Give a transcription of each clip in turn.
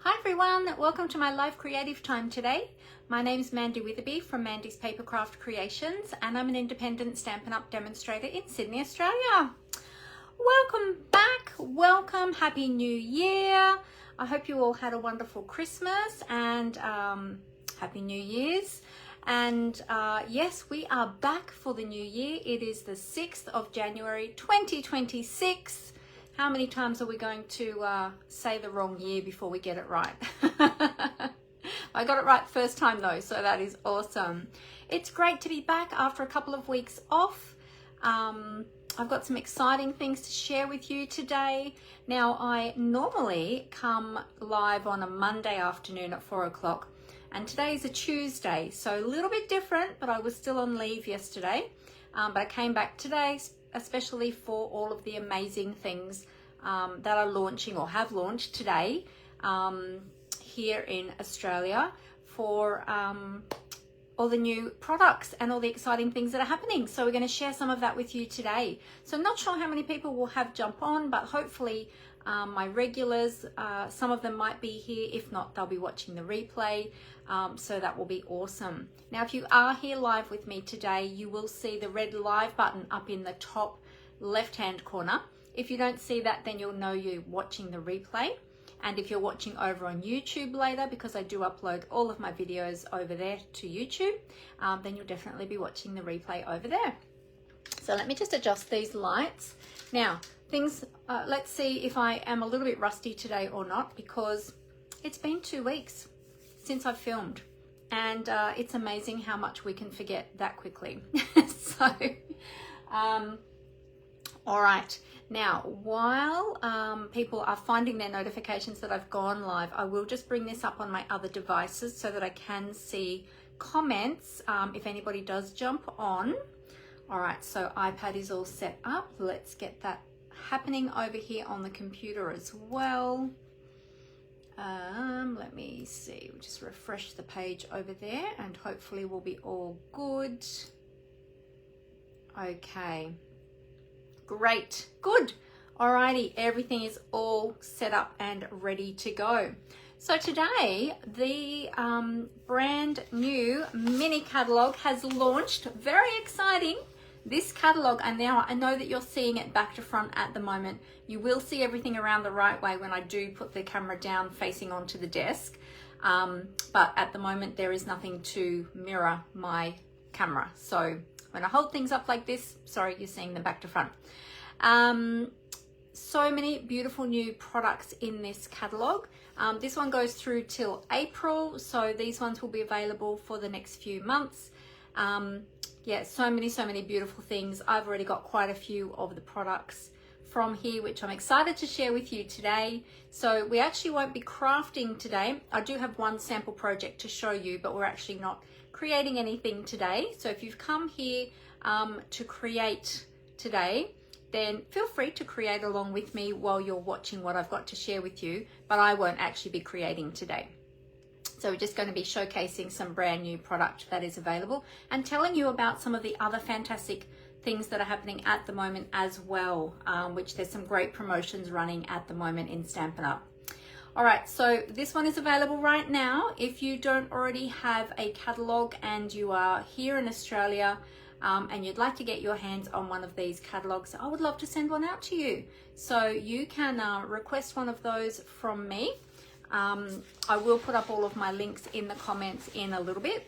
Hi everyone, welcome to my live creative time today. My name is Mandy Witherby from Mandy's Papercraft Creations, and I'm an independent Stampin' Up! Demonstrator in Sydney, Australia. Welcome back, welcome, Happy New Year. I hope you all had a wonderful Christmas and Happy New Year's. And yes, we are back for the new year. It is the 6th of January 2026. How many times are we going to say the wrong year before we get it right? I got it right first time though, so that is awesome. It's great to be back after a couple of weeks off. I've got some exciting things to share with you today. Now, I normally come live on a Monday afternoon at 4 o'clock, and today is a Tuesday, so a little bit different, but I was still on leave yesterday. But I came back today especially for all of the amazing things that are launching or have launched today here in Australia for all the new products and all the exciting things that are happening. So we're going to share some of that with you today. So I'm not sure how many people will have jump on, but hopefully my regulars, some of them might be here. If not, they'll be watching the replay. So that will be awesome. Now, if you are here live with me today, you will see the red live button up in the top left-hand corner. If you don't see that, then you'll know you're watching the replay. And if you're watching over on YouTube later, because I do upload all of my videos over there to YouTube, then you'll definitely be watching the replay over there. So let me just adjust these lights. Now, let's see if I am a little bit rusty today or not, because it's been 2 weeks since I've filmed, and it's amazing how much we can forget that quickly. So, all right. Now, while people are finding their notifications that I've gone live, I will just bring this up on my other devices so that I can see comments if anybody does jump on. All right, so iPad is all set up. Let's get that happening over here on the computer as well. Let me see, we'll just refresh the page over there and hopefully we'll be all good. Okay, great, good. Alrighty, everything is all set up and ready to go. So today, the brand new mini catalog has launched. Very exciting. This catalog, and now I know that you're seeing it back to front at the moment. You will see everything around the right way when I do put the camera down facing onto the desk. But at the moment, there is nothing to mirror my camera. So when I hold things up like this, sorry, you're seeing them back to front. So many beautiful new products in this catalog. This one goes through till April, so these ones will be available for the next few months. Yeah, so many beautiful things. I've already got quite a few of the products from here, which I'm excited to share with you today. So we actually won't be crafting today. I do have one sample project to show you, but we're actually not creating anything today. So if you've come here to create today, then feel free to create along with me while you're watching what I've got to share with you, but I won't actually be creating today. So we're just going to be showcasing some brand new product that is available and telling you about some of the other fantastic things that are happening at the moment as well, which there's some great promotions running at the moment in Stampin' Up! All right, so this one is available right now. If you don't already have a catalog and you are here in Australia and you'd like to get your hands on one of these catalogs, I would love to send one out to you. So you can request one of those from me. I will put up all of my links in the comments in a little bit.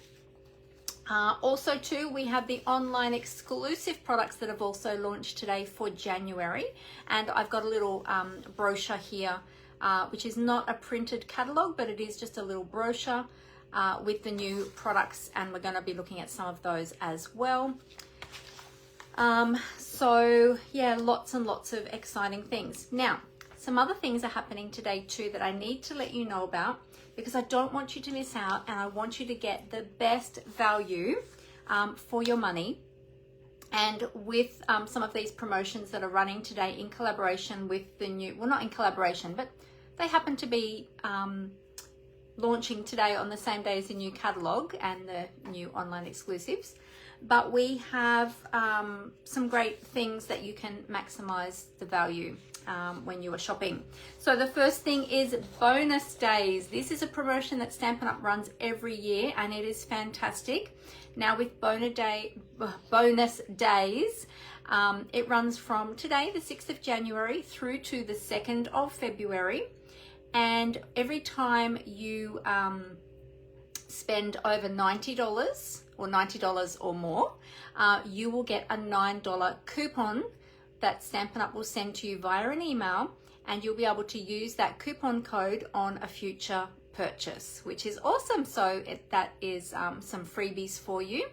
Also too, we have the online exclusive products that have also launched today for January. And I've got a little brochure here, which is not a printed catalog, but it is just a little brochure with the new products. And we're going to be looking at some of those as well. So yeah, lots and lots of exciting things. Now, some other things are happening today too that I need to let you know about, because I don't want you to miss out and I want you to get the best value for your money. And with some of these promotions that are running today in collaboration with the new, well, not in collaboration, but they happen to be launching today on the same day as the new catalog and the new online exclusives. But we have some great things that you can maximize the value. when you are shopping. So the first thing is bonus days. This is a promotion that Stampin' Up runs every year, and it is fantastic. Now with bonus days, it runs from today, the 6th of January, through to the 2nd of February. And every time you spend over $90 or $90 or more, you will get a $9 coupon that Stampin' Up will send to you via an email, and you'll be able to use that coupon code on a future purchase, which is awesome. So that is some freebies for you.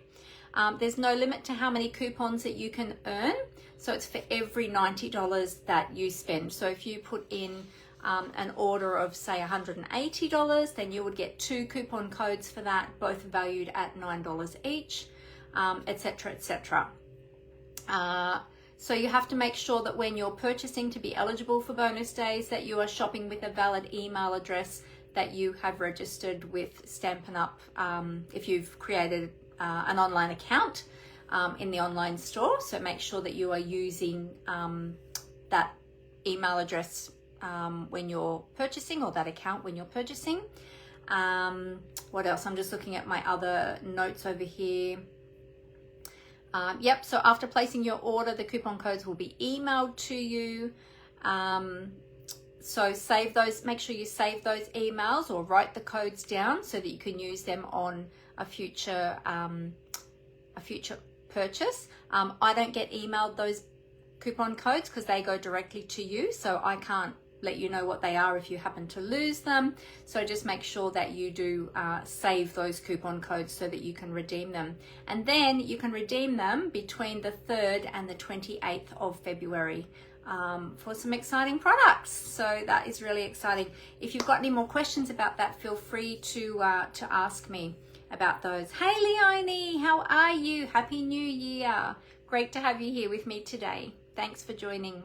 There's no limit to how many coupons that you can earn, so it's for every $90 that you spend. So if you put in an order of say $180, then you would get 2 coupon codes for that, both valued at $9 each, etc., etc. So you have to make sure that when you're purchasing to be eligible for bonus days, that you are shopping with a valid email address that you have registered with Stampin' Up. If you've created an online account in the online store, so make sure that you are using that email address when you're purchasing, or that account when you're purchasing. What else? I'm just looking at my other notes over here. Yep, so after placing your order, the coupon codes will be emailed to you. So save those, make sure you save those emails or write the codes down so that you can use them on a future purchase. I don't get emailed those coupon codes because they go directly to you, so I can't let you know what they are if you happen to lose them. So just make sure that you do save those coupon codes so that you can redeem them. And then you can redeem them between the 3rd and the 28th of February for some exciting products. So that is really exciting. If you've got any more questions about that, feel free to ask me about those. Hey Leonie, how are you? Happy New Year. Great to have you here with me today. Thanks for joining.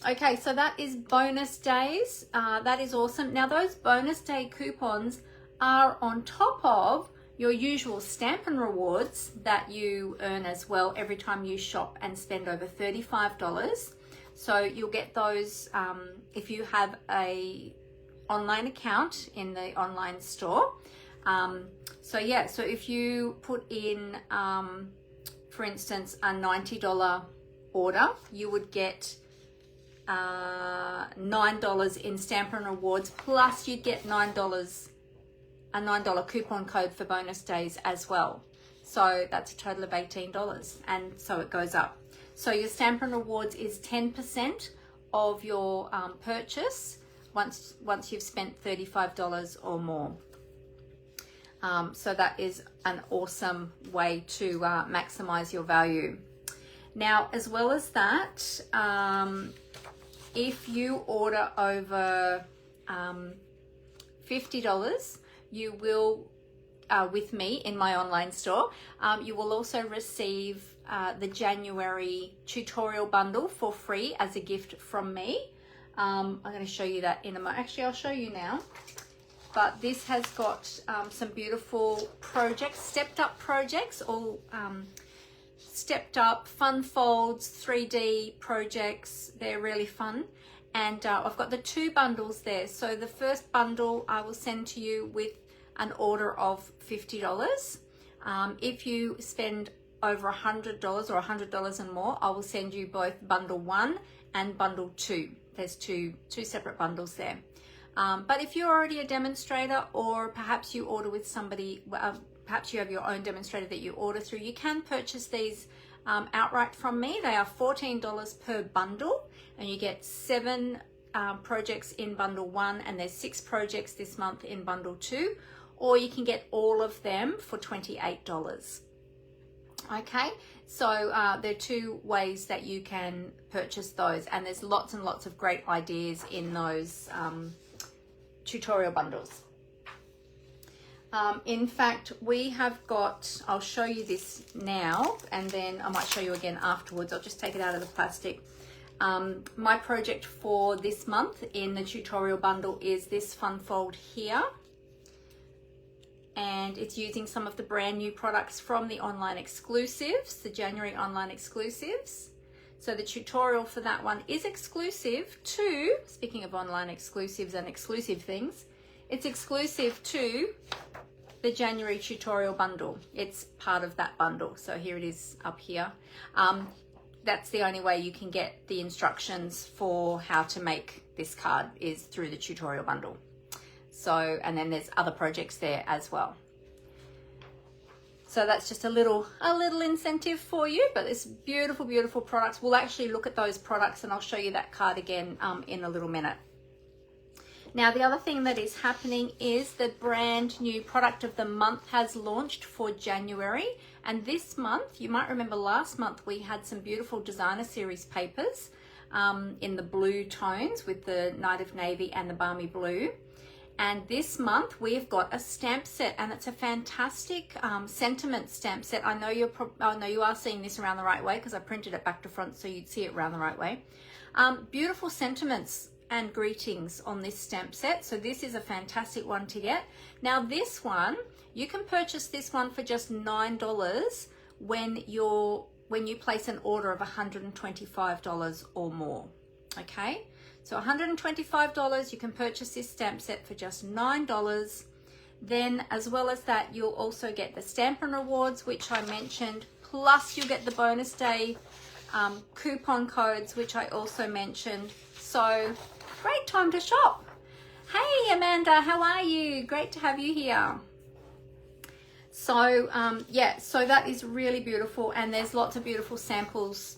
Okay, so that is bonus days. That is awesome. Now those bonus day coupons are on top of your usual Stampin' rewards that you earn as well every time you shop and spend over $35. So you'll get those if you have a online account in the online store. So yeah, so if you put in, for instance, a $90 order, you would get $9 in Stampin' rewards, plus you'd get a $9 coupon code for bonus days as well. So that's a total of $18, and so it goes up. So your Stampin' rewards is 10% of your purchase once you've spent $35 or more. So that is an awesome way to maximize your value. Now, as well as that, if you order over $50, you will, with me in my online store, you will also receive the January tutorial bundle for free as a gift from me. I'm going to show you that in a moment. Actually, I'll show you now. But this has got some beautiful projects, stepped up projects, all stepped up fun folds, 3D projects. They're really fun. And I've got the 2 bundles there. So the first bundle I will send to you with an order of $50. If you spend over $100 or $100 and more, I will send you both bundle 1 and bundle 2. There's two separate bundles there. But if you're already a demonstrator, or perhaps you order with somebody, perhaps you have your own demonstrator that you order through, you can purchase these outright from me. They are $14 per bundle, and you get 7 projects in bundle 1, and there's 6 projects this month in bundle 2, or you can get all of them for $28. Okay, so there are 2 ways that you can purchase those, and there's lots and lots of great ideas in those tutorial bundles. In fact, we have got, I'll show you this now, and then I might show you again afterwards. I'll just take it out of the plastic. My project for this month in the tutorial bundle is this fun fold here, and it's using some of the brand new products from the online exclusives, the January online exclusives. So the tutorial for that one is exclusive to, speaking of online exclusives and exclusive things, it's exclusive to the January tutorial bundle. It's part of that bundle. So here it is up here. That's the only way you can get the instructions for how to make this card is through the tutorial bundle. So, and then there's other projects there as well. So that's just a little incentive for you, but it's beautiful, beautiful products. We'll actually look at those products and I'll show you that card again in a little minute. Now, the other thing that is happening is the brand new product of the month has launched for January. And this month, you might remember last month, we had some beautiful designer series papers in the blue tones with the Night of Navy and the Balmy Blue. And this month we've got a stamp set, and it's a fantastic sentiment stamp set. I know you are seeing this around the right way because I printed it back to front so you'd see it around the right way. Beautiful sentiments and greetings on this stamp set. So this is a fantastic one to get. Now this one, you can purchase this one for just $9 when you place an order of $125 or more. Okay. So $125, you can purchase this stamp set for just $9. Then as well as that, you'll also get the Stampin' Rewards, which I mentioned, plus you'll get the bonus day coupon codes, which I also mentioned. So great time to shop. Hey Amanda, how are you? Great to have you here. So yeah, so that is really beautiful, and there's lots of beautiful samples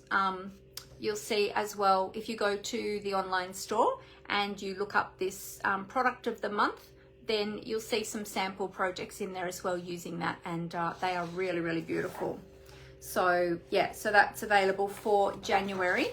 you'll see as well if you go to the online store and you look up this product of the month, then you'll see some sample projects in there as well using that, and they are really, really beautiful. So yeah, so that's available for January.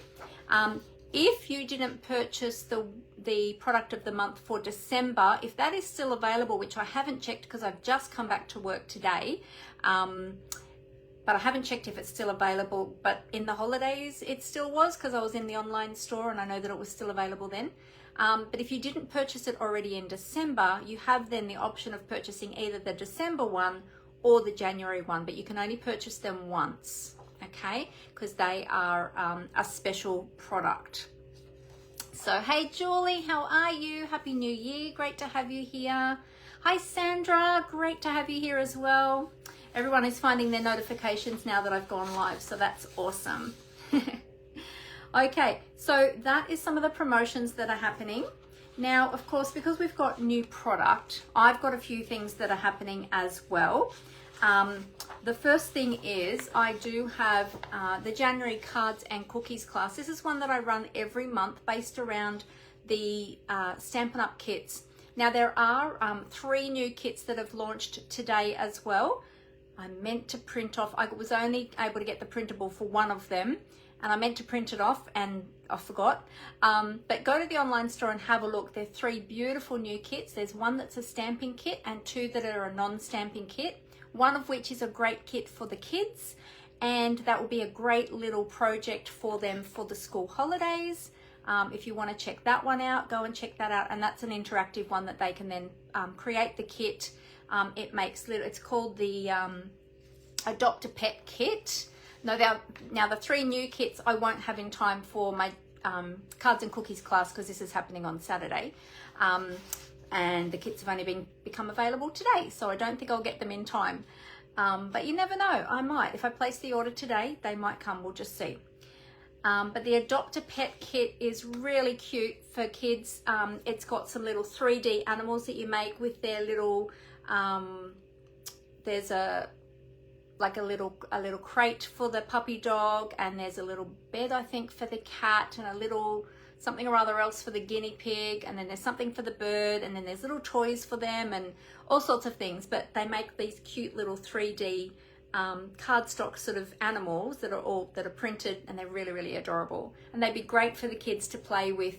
If you didn't purchase the product of the month for December, if that is still available, which I haven't checked because I've just come back to work today, but I haven't checked if it's still available, but in the holidays it still was because I was in the online store and I know that it was still available then. But if you didn't purchase it already in December, you have then the option of purchasing either the December one or the January one, but you can only purchase them once, okay? Because they are a special product. So, hey Julie, how are you? Happy New Year, great to have you here. Hi Sandra, great to have you here as well. Everyone is finding their notifications now that I've gone live, so that's awesome. Okay, so that is some of the promotions that are happening. Now, of course, because we've got new product, I've got a few things that are happening as well. The first thing is I do have the January cards and cookies class. This is one that I run every month based around the Stampin' Up kits. Now, there are 3 new kits that have launched today as well. I meant to print off, I was only able to get the printable for one of them, and I meant to print it off and I forgot. But go to the online store and have a look. There are 3 beautiful new kits. There's one that's a stamping kit and 2 that are a non-stamping kit, one of which is a great kit for the kids, and that will be a great little project for them for the school holidays. If you want to check that one out, go and check that out, and that's an interactive one that they can then create the kit. It makes little, it's called the Adopt a Pet kit. Now the 3 new kits I won't have in time for my cards and cookies class because this is happening on Saturday. And the kits have only become available today, so I don't think I'll get them in time. But you never know, I might. If I place the order today, they might come, we'll just see. But the Adopt a Pet kit is really cute for kids. It's got some little 3D animals that you make with their little, there's a little crate for the puppy dog, and there's a little bed I think for the cat, and a little something or other else for the guinea pig, and then there's something for the bird, and then there's little toys for them and all sorts of things. But they make these cute little 3D cardstock sort of animals that are printed, and they're really, really adorable, and they'd be great for the kids to play with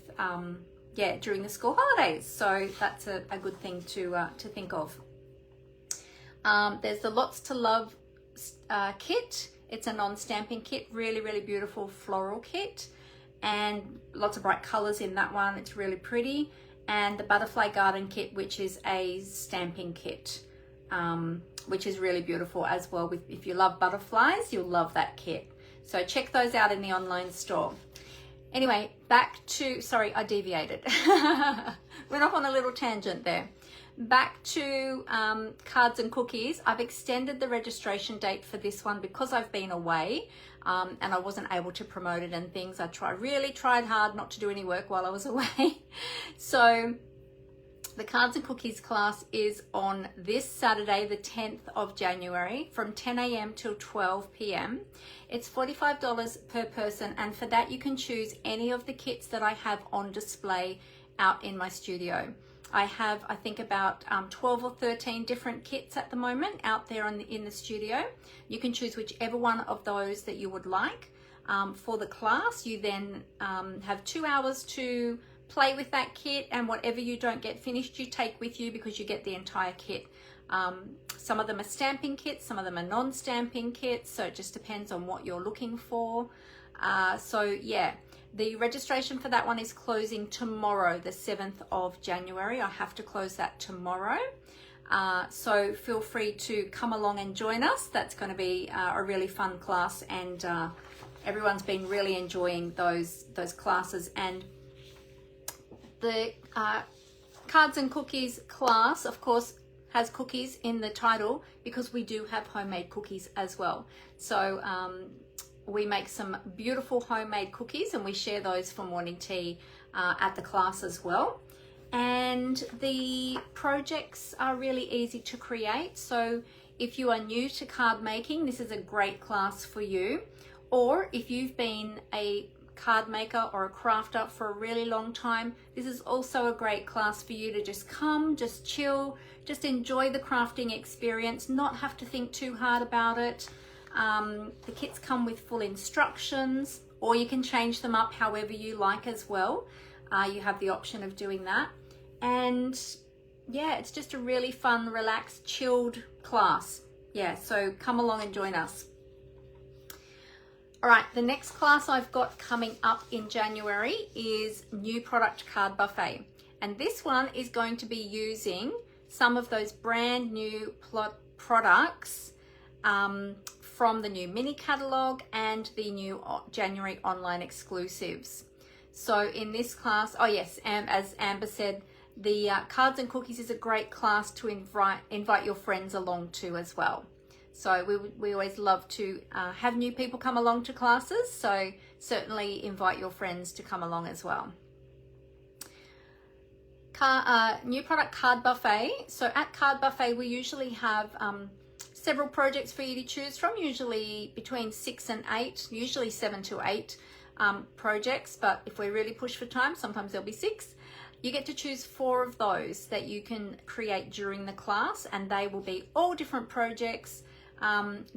yeah, during the school holidays. So that's a good thing to think of. There's the Lots to Love kit. It's a non-stamping kit, really, really beautiful floral kit, and lots of bright colors in that one. It's really pretty. And the Butterfly Garden kit, which is a stamping kit, which is really beautiful as well. If you love butterflies, you'll love that kit. So check those out in the online store. Anyway, back to, sorry, I deviated. Went off on a little tangent there. Back to cards and cookies. I've extended the registration date for this one because I've been away and I wasn't able to promote it and things. I really tried hard not to do any work while I was away. So the cards and cookies class is on this Saturday, the 10th of January from 10 a.m. till 12 p.m. It's $45 per person, and for that you can choose any of the kits that I have on display out in my studio. I have, I think, about 12 or 13 different kits at the moment out there in the studio. You can choose whichever one of those that you would like. For the class, you then have 2 hours to play with that kit, and whatever you don't get finished you take with you because you get the entire kit. Some of them are stamping kits, some of them are non-stamping kits, so it just depends on what you're looking for. So yeah, the registration for that one is closing tomorrow, the 7th of January. I have to close that tomorrow. So feel free to come along and join us. That's going to be a really fun class, and everyone's been really enjoying those classes. And the cards and cookies class, of course, has cookies in the title because we do have homemade cookies as well. So we make some beautiful homemade cookies and we share those for morning tea at the class as well. And the projects are really easy to create. So if you are new to card making, this is a great class for you. Or if you've been a card maker or a crafter for a really long time, this is also a great class for you to just come, just chill, just enjoy the crafting experience, not have to think too hard about it. The kits come with full instructions, or you can change them up however you like as well. You have the option of doing that. And yeah, it's just a really fun, relaxed, chilled class. Yeah, so come along and join us. All right, the next class I've got coming up in January is New Product Card Buffet. And this one is going to be using some of those brand new products from the new Mini Catalogue and the new January online exclusives. So in this class, oh yes, as Amber said, the cards and cookies is a great class to invite your friends along to as well. So we always love to have new people come along to classes, so certainly invite your friends to come along as well. New Product Card Buffet. So at Card Buffet we usually have several projects for you to choose from, usually between 6 and 8, usually 7 to 8 projects, but if we really push for time, sometimes there'll be 6. You get to choose 4 of those that you can create during the class, and they will be all different projects,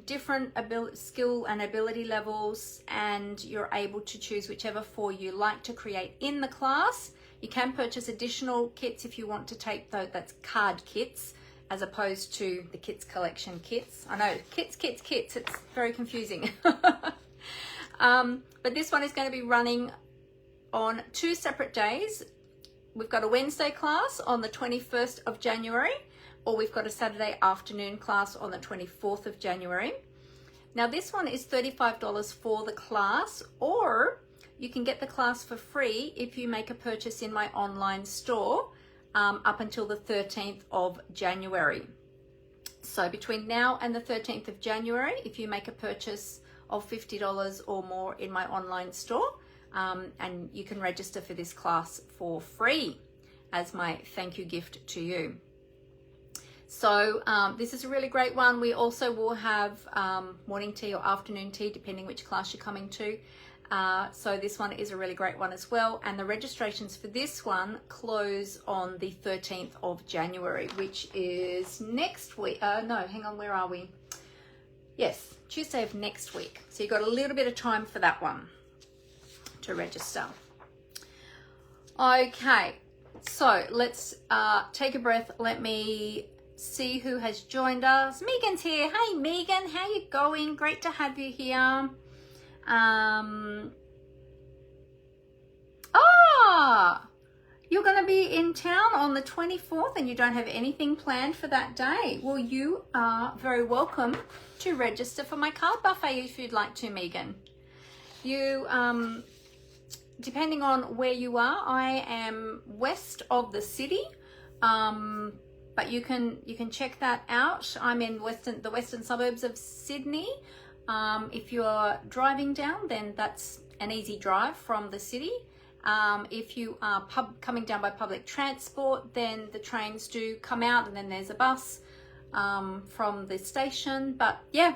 different skill and ability levels, and you're able to choose whichever 4 you like to create in the class. You can purchase additional kits if you want to take those, that's card kits, as opposed to the Kits Collection kits. I know, kits, it's very confusing. But this one is going to be running on 2 separate days. We've got a Wednesday class on the 21st of January, or we've got a Saturday afternoon class on the 24th of January. Now this one is $35 for the class, or you can get the class for free if you make a purchase in my online store up until the 13th of January. So between now and the 13th of January, if you make a purchase of $50 or more in my online store, and you can register for this class for free as my thank you gift to you. So this is a really great one. We also will have morning tea or afternoon tea, depending which class you're coming to. So this one is a really great one as well. And the registrations for this one close on the 13th of January, which is next week. No, hang on, where are we? Yes, Tuesday of next week. So you've got a little bit of time for that one to register. Okay, so let's take a breath. Let me see who has joined us. Megan's here. Hey Megan, how you going? Great to have you here. You're going to be in town on the 24th and you don't have anything planned for that day. Well, you are very welcome to register for my card buffet if you'd like to, Megan. You, depending on where you are, I am west of the city, but you can check that out. I'm in the western suburbs of Sydney. If you're driving down, then that's an easy drive from the city. If you are coming down by public transport, then the trains do come out, and then there's a bus from the station. But yeah,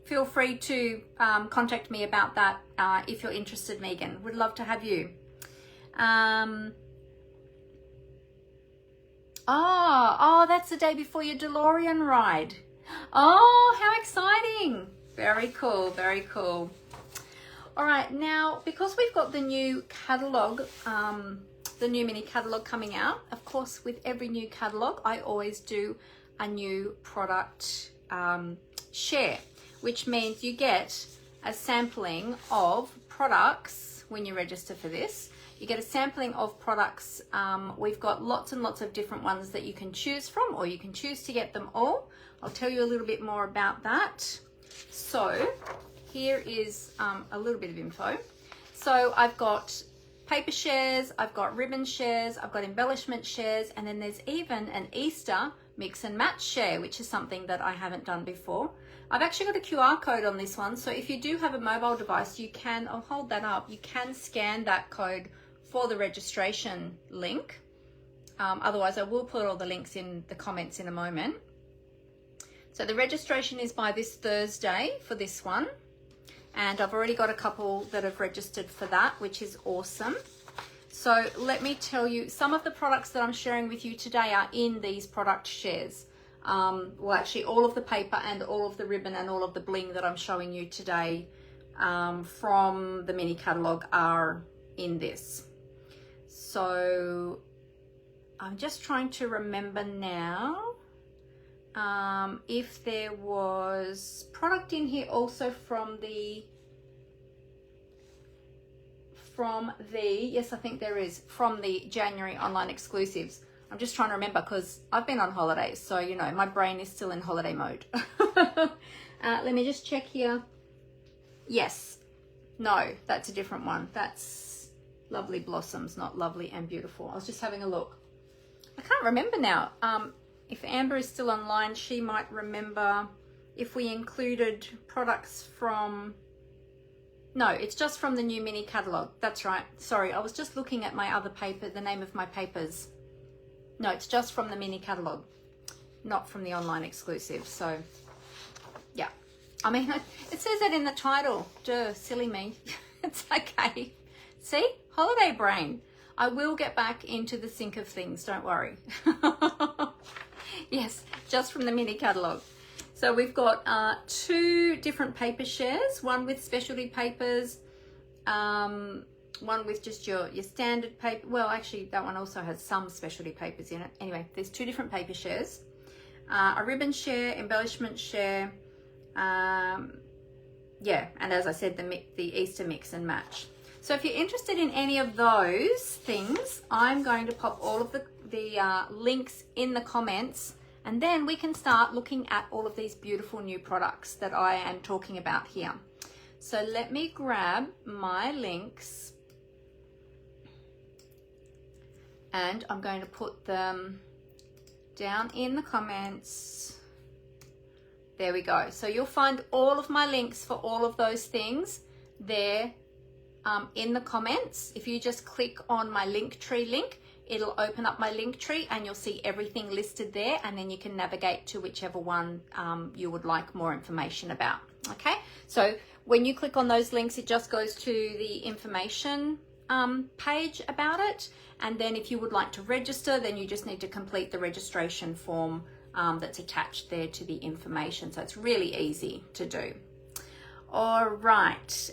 feel free to contact me about that if you're interested, Megan. Would love to have you. Oh, that's the day before your DeLorean ride. Oh, how exciting. Very cool, very cool. All right, now, because we've got the new catalog, the new mini catalog coming out, of course, with every new catalog, I always do a new product share, which means you get a sampling of products when you register for this. You get a sampling of products. We've got lots and lots of different ones that you can choose from, or you can choose to get them all. I'll tell you a little bit more about that. So here is a little bit of info. So I've got paper shares, I've got ribbon shares, I've got embellishment shares, and then there's even an Easter mix and match share, which is something that I haven't done before. I've actually got a QR code on this one, so if you do have a mobile device, you can, I'll hold that up, you can scan that code for the registration link. Otherwise, I will put all the links in the comments in a moment. So the registration is by this Thursday for this one. And I've already got a couple that have registered for that, which is awesome. So let me tell you, some of the products that I'm sharing with you today are in these product shares. Well, actually all of the paper and all of the ribbon and all of the bling that I'm showing you today from the mini catalog are in this. So I'm just trying to remember now if there was product in here also from the, yes, I think there is, from the January online exclusives. I'm just trying to remember because I've been on holidays, so you know, my brain is still in holiday mode. Let me just check here. Yes, no, that's a different one. That's Lovely Blossoms, not Lovely and Beautiful. I was just having a look. I can't remember now. If Amber is still online, she might remember if we included products from, no, it's just from the new mini catalog. That's right. Sorry, I was just looking at my other paper, the name of my papers. No, it's just from the mini catalog, not from the online exclusive. So yeah, I mean, it says that in the title. Duh, silly me. It's okay. See, holiday brain. I will get back into the sync of things, don't worry. Yes, just from the mini catalog. So we've got 2 different paper shares, one with specialty papers, one with just your standard paper. Well, actually that one also has some specialty papers in it. Anyway, there's 2 different paper shares, a ribbon share, embellishment share, yeah, and as I said, the Easter mix and match. So if you're interested in any of those things, I'm going to pop all of the links in the comments, and then we can start looking at all of these beautiful new products that I am talking about here. So let me grab my links and I'm going to put them down in the comments. There we go. So you'll find all of my links for all of those things there in the comments. If you just click on my Linktree link, it'll open up my Linktree and you'll see everything listed there, and then you can navigate to whichever one you would like more information about. Okay, so when you click on those links, it just goes to the information page about it, and then if you would like to register, then you just need to complete the registration form that's attached there to the information. So it's really easy to do. All right,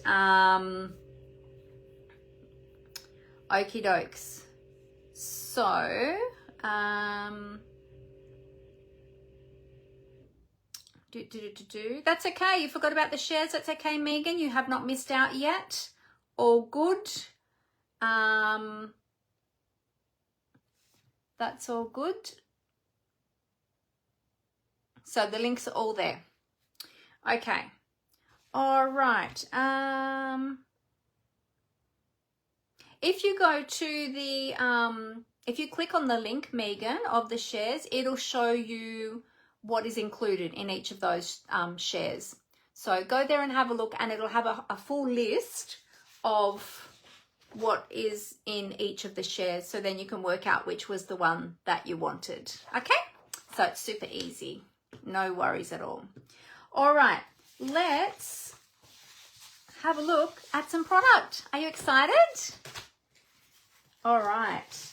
okie dokes. So that's okay. You forgot about the shares. That's okay, Megan. You have not missed out yet. All good. That's all good. So the links are all there. Okay. All right. If you go to the, if you click on the link, Megan, of the shares, it'll show you what is included in each of those shares. So go there and have a look, and it'll have a full list of what is in each of the shares. So then you can work out which was the one that you wanted. Okay? So it's super easy. No worries at all. All right, let's have a look at some product. Are you excited? All right.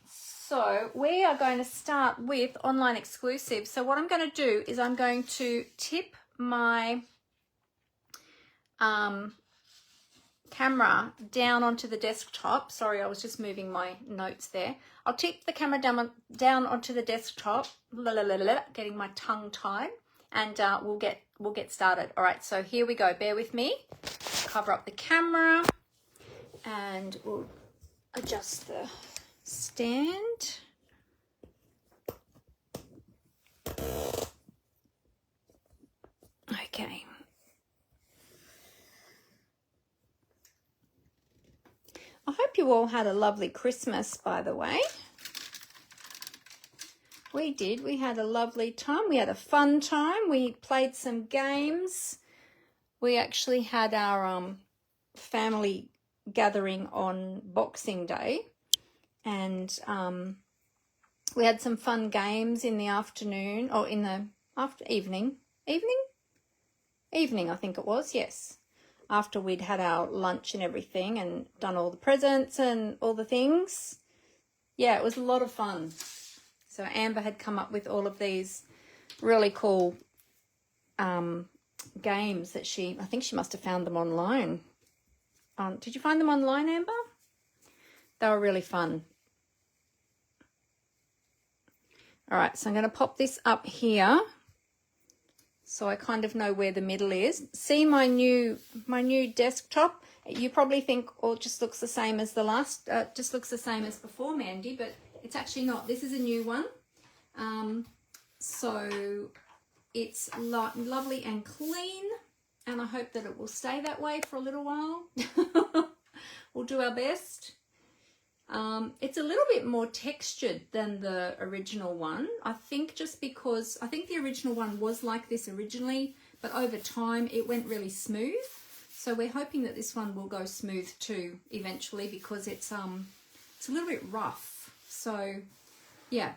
So we are going to start with online exclusive. So what I'm going to do is I'm going to tip my camera down onto the desktop. Sorry, I was just moving my notes there. I'll tip the camera down onto the desktop, getting my tongue tied, and we'll get started. All right, so here we go. Bear with me. Cover up the camera, and we'll adjust the stand. Okay. I hope you all had a lovely Christmas, by the way. We did. We had a lovely time. We had a fun time. We played some games. We actually had our family gathering on Boxing Day, and we had some fun games in the afternoon, or in the evening, I think it was, yes. After we'd had our lunch and everything and done all the presents and all the things. Yeah, it was a lot of fun. So Amber had come up with all of these really cool games that I think she must have found them online. Did you find them online, Amber? They were really fun. All right, so I'm going to pop this up here, so I kind of know where the middle is. See my new desktop? You probably think, oh, it just looks the same as the last, just looks the same as before, Mandy, but it's actually not. This is a new one. So it's lovely and clean, and I hope that it will stay that way for a little while. We'll do our best. It's a little bit more textured than the original one. I think just because, I think the original one was like this originally, but over time it went really smooth. So we're hoping that this one will go smooth too eventually, because it's a little bit rough. So yeah,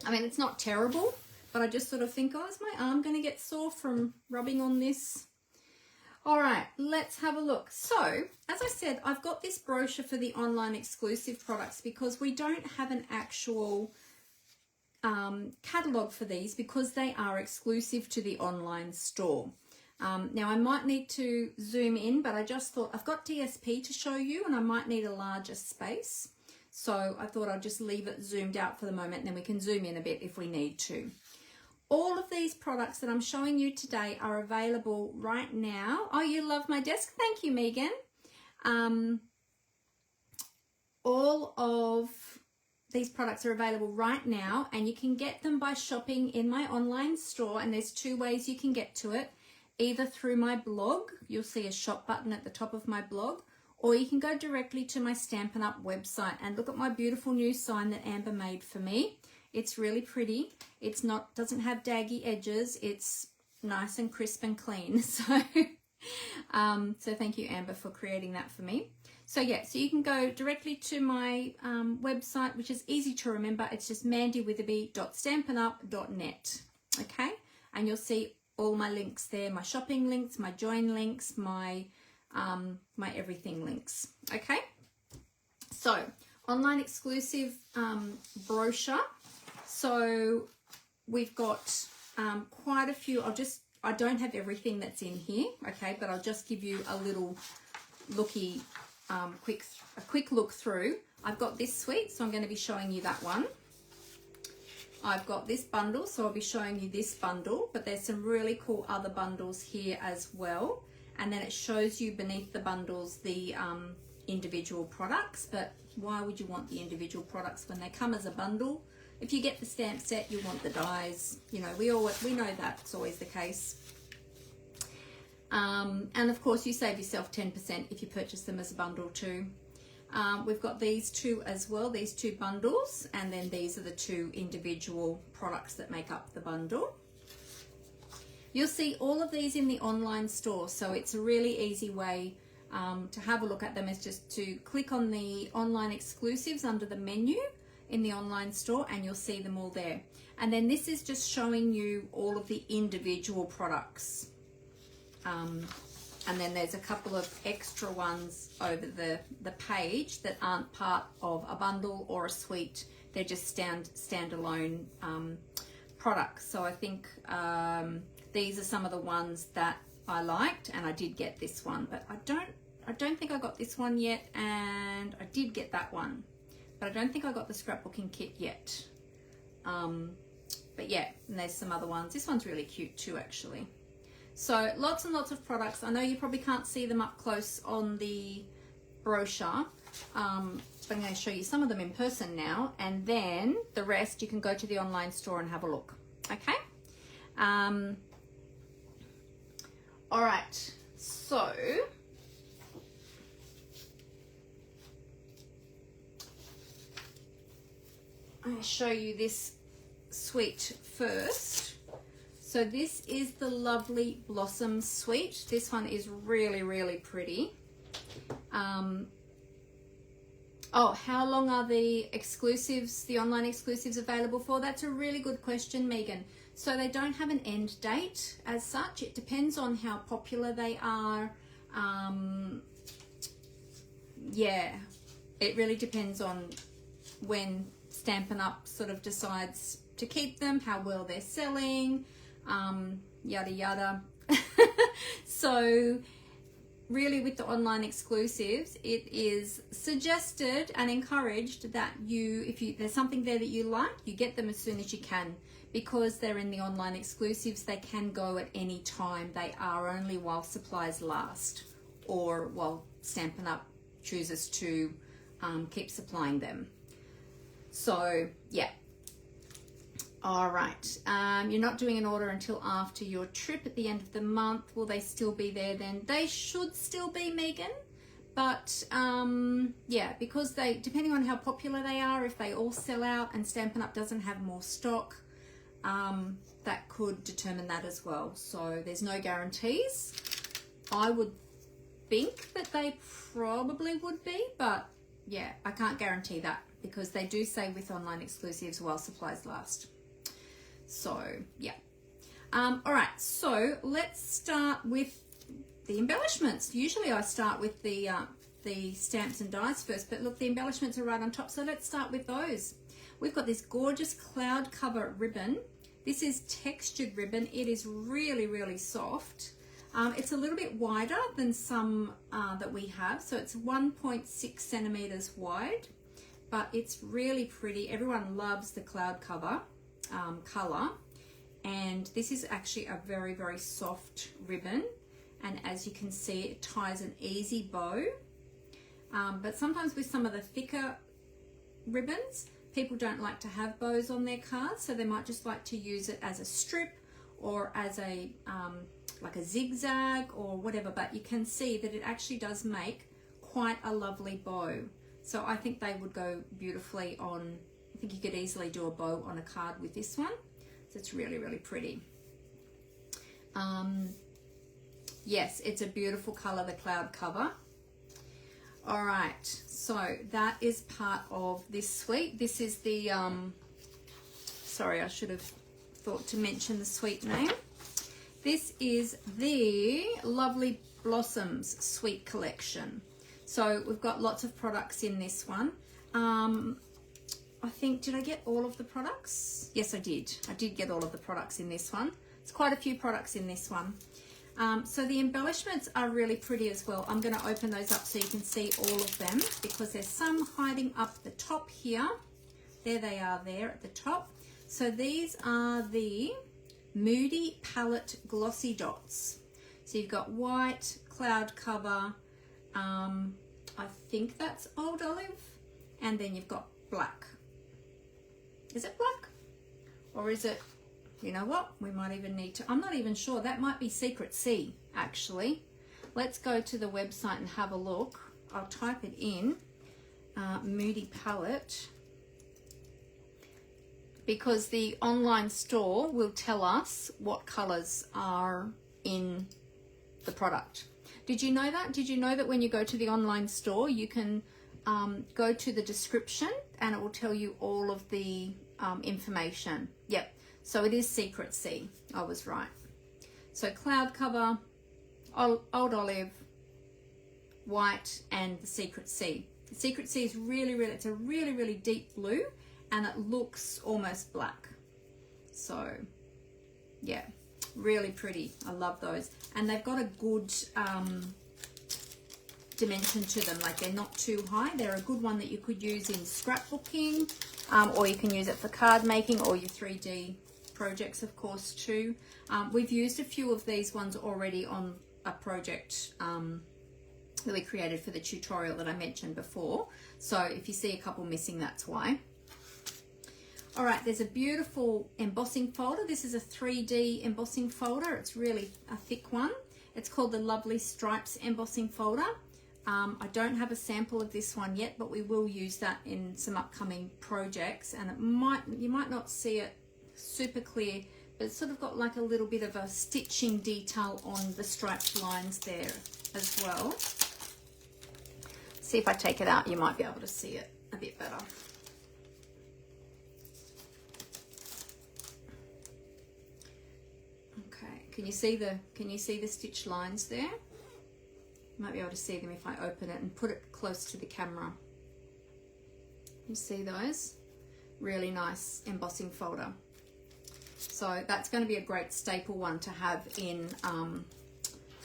I mean, it's not terrible, but I just sort of think, oh, is my arm going to get sore from rubbing on this? All right, let's have a look. So, as I said, I've got this brochure for the online exclusive products because we don't have an actual catalogue for these, because they are exclusive to the online store. Now, I might need to zoom in, but I just thought I've got DSP to show you, and I might need a larger space. So I thought I'd just leave it zoomed out for the moment, and then we can zoom in a bit if we need to. All of these products that I'm showing you today are available right now. Oh, you love my desk. Thank you, Megan. All of these products are available right now, and you can get them by shopping in my online store. And there's two ways you can get to it. Either through my blog, you'll see a shop button at the top of my blog, or you can go directly to my Stampin' Up website and look at my beautiful new sign that Amber made for me. It's really pretty. It's not, doesn't have daggy edges. It's nice and crisp and clean. So, so thank you, Amber, for creating that for me. So yeah, so you can go directly to my website, which is easy to remember. It's just mandywitherby.stampinup.net. Okay, and you'll see all my links there, my shopping links, my join links, my my everything links. Okay, so online exclusive brochure. So we've got quite a few. I don't have everything that's in here, okay, but I'll just give you a little looky, quick look through. I've got this suite, so I'm going to be showing you that one. I've got this bundle, so I'll be showing you this bundle, but there's some really cool other bundles here as well. And then it shows you beneath the bundles the individual products, but why would you want the individual products when they come as a bundle? If you get the stamp set, you want the dies. You know, we know that's always the case. And of course, you save yourself 10% if you purchase them as a bundle too. We've got these two as well, these two bundles, and then these are the two individual products that make up the bundle. You'll see all of these in the online store, so it's a really easy way to have a look at them is just to click on the online exclusives under the menu in the online store and you'll see them all there. And then this is just showing you all of the individual products. And then there's a couple of extra ones over the page that aren't part of a bundle or a suite. They're just standalone products. So I think these are some of the ones that I liked, and I did get this one, but I don't think I got this one yet, and I did get that one, but I don't think I got the scrapbooking kit yet. But yeah, and there's some other ones. This one's really cute too, actually. So lots and lots of products. I know you probably can't see them up close on the brochure, but I'm going to show you some of them in person now, and then the rest you can go to the online store and have a look. Okay. All right, so I'll show you this suite first. So this is the Lovely Blossom suite. This one is really, really pretty. Oh, how long are the exclusives, the online exclusives available for? That's a really good question, Megan. So they don't have an end date as such. It depends on how popular they are. Yeah, it really depends on when Stampin' Up sort of decides to keep them, how well they're selling, yada yada. So really with the online exclusives, it is suggested and encouraged that if there's something there that you like, you get them as soon as you can. Because they're in the online exclusives, they can go at any time. They are only while supplies last, or while Stampin' Up chooses to keep supplying them. So yeah. All right, you're not doing an order until after your trip at the end of the month. Will they still be there then? They should still be, Megan, but yeah, because depending on how popular they are, if they all sell out and Stampin' Up doesn't have more stock, that could determine that as well. So there's no guarantees. I would think that they probably would be, but yeah, I can't guarantee that because they do say with online exclusives while supplies last. So yeah. All right, so let's start with the embellishments. Usually I start with the stamps and dies first, but look, the embellishments are right on top, so let's start with those. We've got this gorgeous cloud cover ribbon. This is textured ribbon. It is really, really soft. It's a little bit wider than some that we have, so it's 1.6 centimeters wide, but it's really pretty. Everyone loves the cloud cover color, and this is actually a very, very soft ribbon, and as you can see, it ties an easy bow, but sometimes with some of the thicker ribbons, people don't like to have bows on their cards, so they might just like to use it as a strip or as a like a zigzag or whatever, but you can see that it actually does make quite a lovely bow. So I think they would go beautifully on, I think you could easily do a bow on a card with this one. So it's really, really pretty. Yes, it's a beautiful color, the cloud cover. All right, so that is part of this suite. This is the, sorry, I should have thought to mention the suite name. This is the Lovely Blossoms Suite Collection. So we've got lots of products in this one. I think, did I get all of the products? Yes, I did. I did get all of the products in this one. It's quite a few products in this one. So the embellishments are really pretty as well. I'm going to open those up so you can see all of them because there's some hiding up the top here. There they are there at the top. So these are the Moody Palette Glossy Dots. So you've got white, cloud cover, I think that's Old Olive, and then you've got black. Is it black? Or is it, you know what, we might even need to, I'm not even sure, that might be Secret C actually. Let's go to the website and have a look. I'll type it in Moody palette, because the online store will tell us what colors are in the product. Did you know that? Did you know that when you go to the online store, you can go to the description and it will tell you all of the information? Yep. So it is Secret C. I was right. So cloud cover, old olive, white, and the Secret C. The Secret C is really, it's a really, really deep blue, and it looks almost black. So yeah, really pretty. I love those. And they've got a good dimension to them. Like, they're not too high. They're a good one that you could use in scrapbooking, or you can use it for card making or your 3D projects, of course, too. We've used a few of these ones already on a project that we created for the tutorial that I mentioned before. So if you see a couple missing, that's why. All right, there's a beautiful embossing folder. This is a 3D embossing folder. It's really a thick one. It's called the Lovely Stripes embossing folder. I don't have a sample of this one yet, but we will use that in some upcoming projects, and you might not see it super clear, but it's sort of got like a little bit of a stitching detail on the striped lines there as well. See if I take it out, you might be able to see it a bit better. Okay, can you see the stitch lines there? You might be able to see them if I open it and put it close to the camera. You see those? Really nice embossing folder. So that's going to be a great staple one to have in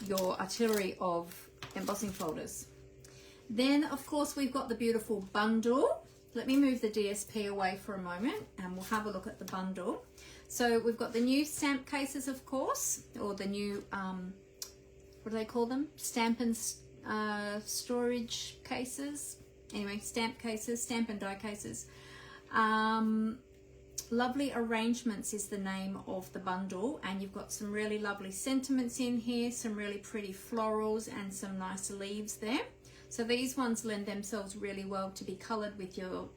your artillery of embossing folders. Then, of course, we've got the beautiful bundle. Let me move the DSP away for a moment and we'll have a look at the bundle. So we've got the new stamp cases, of course, or the new, what do they call them? Stampin storage cases. Anyway, stamp cases, stamp and die cases. Lovely Arrangements is the name of the bundle, and you've got some really lovely sentiments in here, some really pretty florals and some nice leaves there. So these ones lend themselves really well to be coloured with your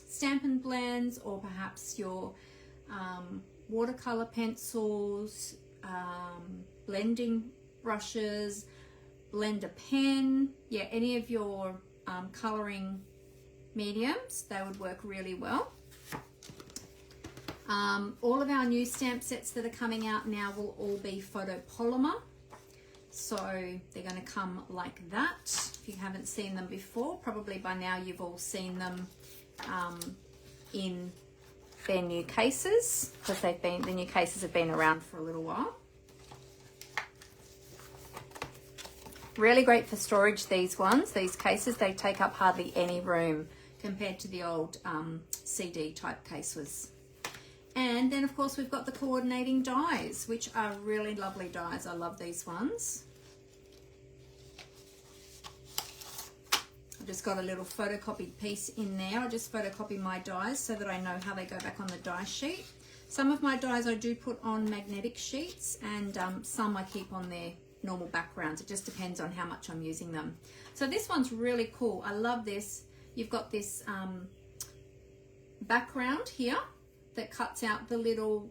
Stampin' blends, or perhaps your watercolour pencils, blending brushes, blender pen. Yeah, any of your colouring mediums, they would work really well. All of our new stamp sets that are coming out now will all be photopolymer. So they're going to come like that. If you haven't seen them before, probably by now you've all seen them in their new cases, because the new cases have been around for a little while. Really great for storage, these ones. These cases, they take up hardly any room compared to the old CD type cases. And then, of course, we've got the coordinating dies, which are really lovely dies. I love these ones. I've just got a little photocopied piece in there. I just photocopy my dies so that I know how they go back on the die sheet. Some of my dies I do put on magnetic sheets, and some I keep on their normal backgrounds. It just depends on how much I'm using them. So this one's really cool. I love this. You've got this background here that cuts out the little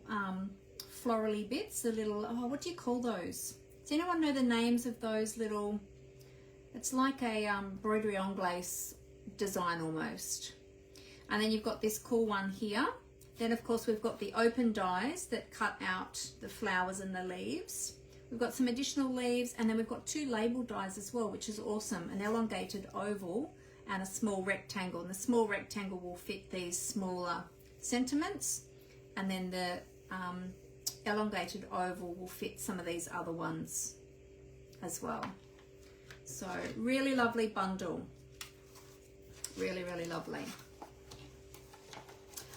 florally bits, the little, oh, what do you call those? Does anyone know the names of those little, it's like a broderie anglaise design almost. And then you've got this cool one here. Then, of course, we've got the open dies that cut out the flowers and the leaves. We've got some additional leaves, and then we've got two label dies as well, which is awesome. An elongated oval and a small rectangle. And the small rectangle will fit these smaller sentiments, and then the elongated oval will fit some of these other ones as well. So really lovely bundle. Really, really lovely.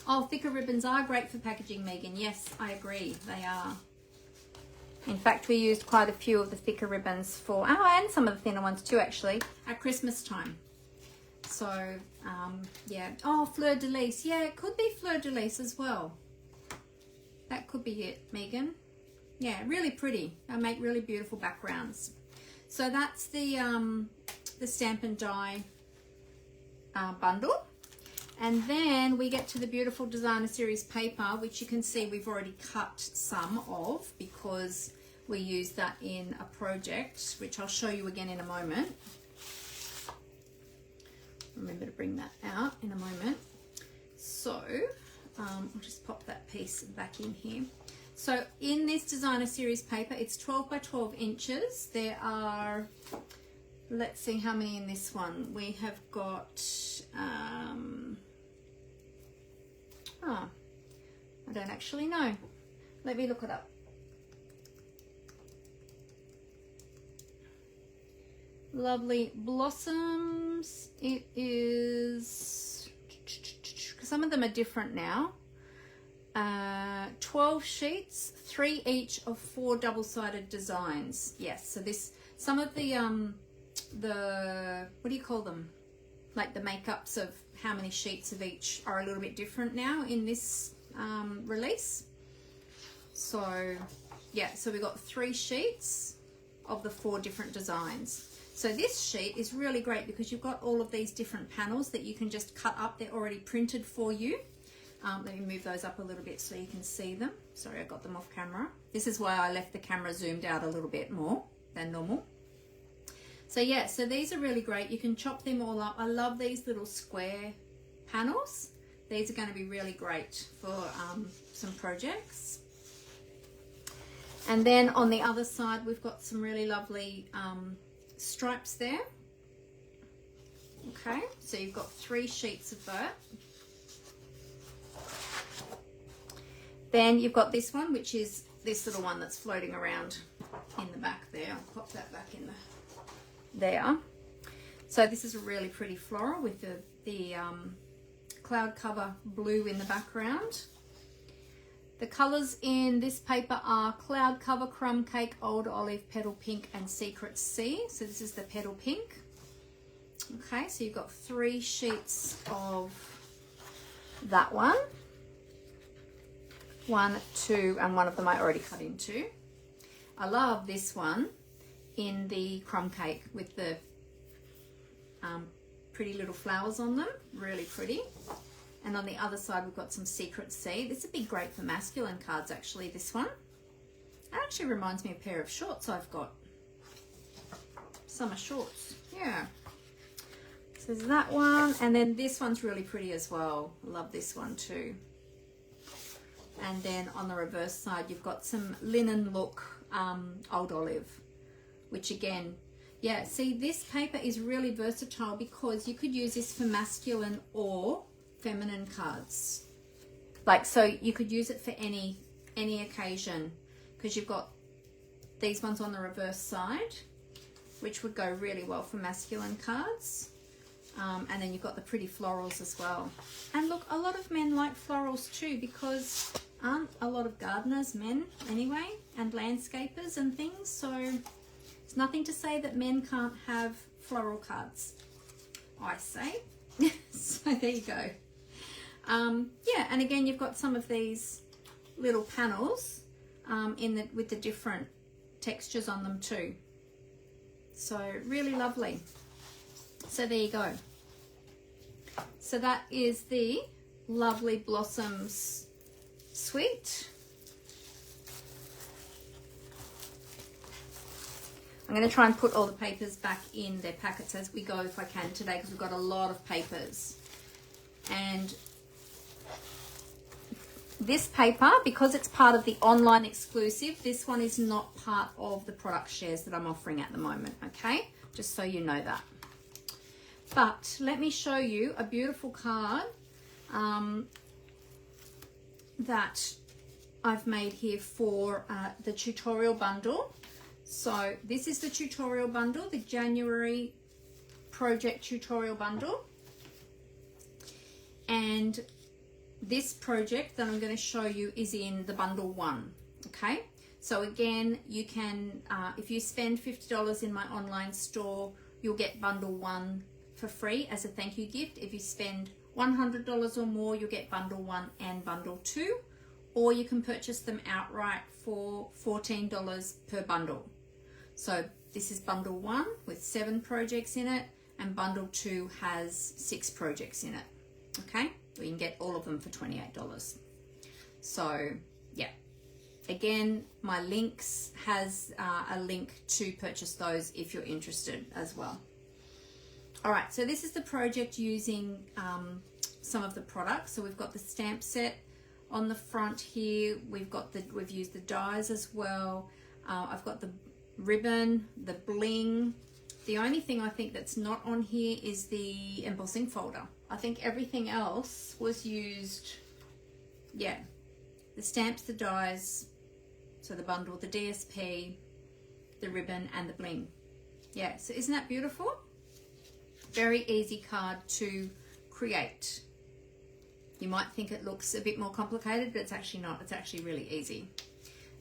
Oh, thicker ribbons are great for packaging, Megan. Yes, I agree. They are. In fact, we used quite a few of the thicker ribbons for, and some of the thinner ones too, actually, at Christmas time. So, yeah. Oh, fleur de lis. Yeah, it could be fleur de lis as well. That could be it, Megan. Yeah, really pretty. They make really beautiful backgrounds. So that's the Stampin' Die bundle. And then we get to the beautiful designer series paper, which you can see we've already cut some of because we used that in a project, which I'll show you again in a moment. Remember to bring that out in a moment. So I'll just pop that piece back in here. So in this designer series paper, it's 12 by 12 inches. There are, let's see how many in this one. We have got, I don't actually know. Let me look it up. Lovely blossoms. It is, because some of them are different now. 12 sheets, 3 each of 4 double-sided designs. Yes, so this, some of the what do you call them? Like the makeups of how many sheets of each are a little bit different now in this release. So yeah, so we got 3 sheets of the 4 different designs. So this sheet is really great because you've got all of these different panels that you can just cut up. They're already printed for you. Let me move those up a little bit so you can see them. Sorry, I got them off camera. This is why I left the camera zoomed out a little bit more than normal. So yeah, so these are really great. You can chop them all up. I love these little square panels. These are going to be really great for some projects. And then on the other side, we've got some really lovely stripes there. Okay, so you've got 3 sheets of that. Then you've got this one, which is this little one that's floating around in the back there. I'll pop that back in there. So this is a really pretty floral with the cloud cover blue in the background. The colours in this paper are Cloud Cover, Crumb Cake, Old Olive, Petal Pink and Secret Sea. So this is the Petal Pink. Okay, so you've got 3 sheets of that one. 1, 2, and one of them I already cut into. I love this one in the crumb cake with the pretty little flowers on them. Really pretty. And on the other side, we've got some Secret Sea. This would be great for masculine cards, actually, this one. It actually reminds me of a pair of shorts I've got. Summer shorts. Yeah. So there's that one. And then this one's really pretty as well. I love this one too. And then on the reverse side, you've got some linen look Old Olive, which again, yeah, see, this paper is really versatile because you could use this for masculine or feminine cards. Like, so you could use it for any occasion because you've got these ones on the reverse side, which would go really well for masculine cards. And then you've got the pretty florals as well. And look, a lot of men like florals too because aren't a lot of gardeners men anyway, and landscapers and things. So it's nothing to say that men can't have floral cards, I say. So there you go. Yeah, and again, you've got some of these little panels with the different textures on them too. So really lovely. So there you go. So that is the Lovely Blossoms suite. I'm going to try and put all the papers back in their packets as we go if I can today because we've got a lot of papers. And this paper, because it's part of the online exclusive, this one is not part of the product shares that I'm offering at the moment, okay? Just so you know that. But let me show you a beautiful card that I've made here for the tutorial bundle. So this is the tutorial bundle, the January project tutorial bundle. And this project that I'm going to show you is in the bundle 1, okay? So again, you can, if you spend $50 in my online store, you'll get bundle 1 for free as a thank you gift. If you spend $100 or more, you'll get bundle 1 and bundle 2, or you can purchase them outright for $14 per bundle. So this is bundle 1 with 7 projects in it, and bundle 2 has 6 projects in it. Okay, we can get all of them for $28. So yeah, again, my links has a link to purchase those if you're interested as well. All right, so this is the project using some of the products. So we've got the stamp set on the front here. We've used the dies as well. I've got the ribbon, the bling. The only thing I think that's not on here is the embossing folder. I think everything else was used, yeah, the stamps, the dies, so the bundle, the DSP, the ribbon, and the bling. Yeah, so isn't that beautiful? Very easy card to create. You might think it looks a bit more complicated, but it's actually not. It's actually really easy.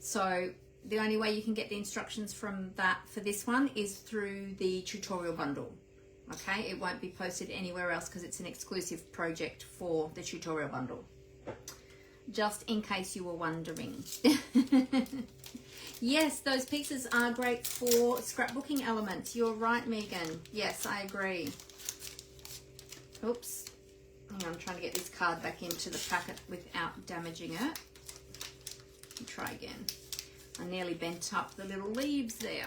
So the only way you can get the instructions from that for this one is through the tutorial bundle. Okay, it won't be posted anywhere else because it's an exclusive project for the tutorial bundle. Just in case you were wondering. Yes, those pieces are great for scrapbooking elements. You're right, Megan. Yes, I agree. Oops. I'm trying to get this card back into the packet without damaging it. Try again. I nearly bent up the little leaves there.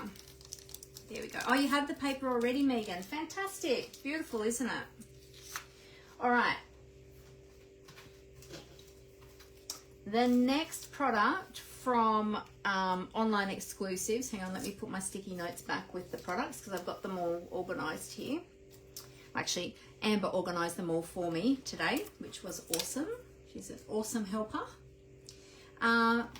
There we go. Oh, you have the paper already, Megan. Fantastic. Beautiful, isn't it? All right. The next product from Online Exclusives. Hang on, let me put my sticky notes back with the products because I've got them all organized here. Actually, Amber organized them all for me today, which was awesome. She's an awesome helper.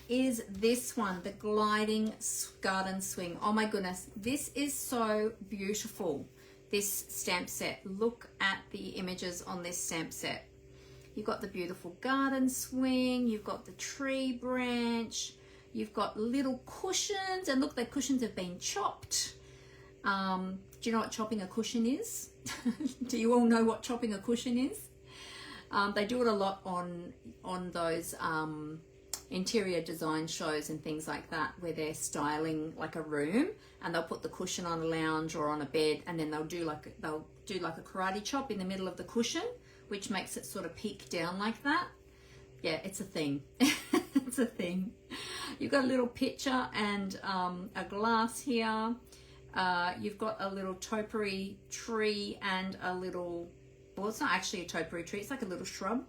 Is this one, the gliding garden swing. Oh my goodness, this is so beautiful, this stamp set. Look at the images on this stamp set. You've got the beautiful garden swing, you've got the tree branch, you've got little cushions, and look, the cushions have been chopped. Do you know what chopping a cushion is? Do you all know what chopping a cushion is? They do it a lot on those interior design shows and things like that, where they're styling like a room and they'll put the cushion on a lounge or on a bed, and then they'll do like a karate chop in the middle of the cushion, which makes it sort of peek down like that. Yeah, it's a thing. It's a thing. You've got a little picture and a glass here. You've got a little topiary tree and a little, well, it's not actually a topiary tree, it's like a little shrub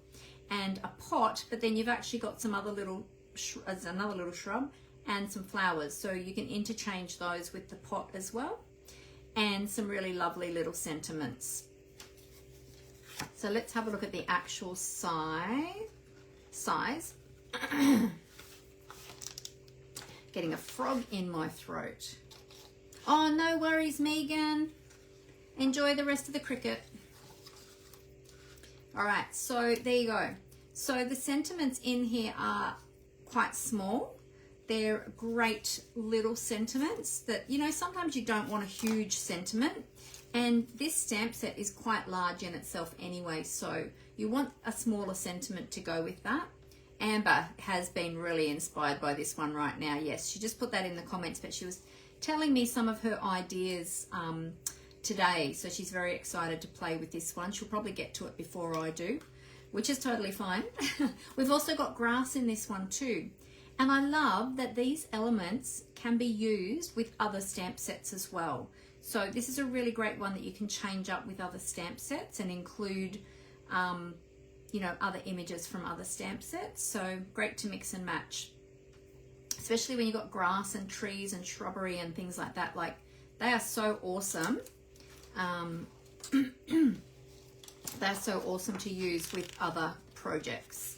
and a pot, but then you've actually got some other little, another little shrub and some flowers. So you can interchange those with the pot as well, and some really lovely little sentiments. So let's have a look at the actual size. Getting a frog in my throat. Oh, no worries, Megan. Enjoy the rest of the cricket. All right, so there you go. So the sentiments in here are quite small. They're great little sentiments that, you know, sometimes you don't want a huge sentiment. And this stamp set is quite large in itself anyway, so you want a smaller sentiment to go with that. Amber has been really inspired by this one right now. Yes, she just put that in the comments, but she was telling me some of her ideas today, so she's very excited to play with this one. She'll probably get to it before I do, which is totally fine. We've also got grass in this one too, and I love that these elements can be used with other stamp sets as well. So this is a really great one that you can change up with other stamp sets and include you know, other images from other stamp sets. So great to mix and match, especially when you've got grass and trees and shrubbery and things like that. Like, they are so awesome. They're so awesome to use with other projects.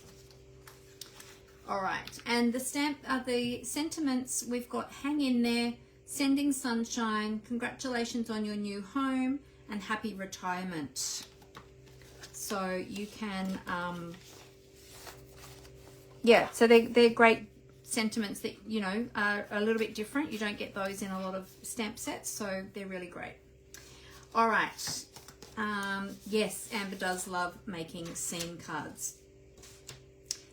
All right, and the sentiments we've got: hang in there, sending sunshine, congratulations on your new home, and happy retirement. So you can, yeah, so they're great sentiments that, you know, are a little bit different. You don't get those in a lot of stamp sets, so they're really great. All right. Yes, Amber does love making scene cards.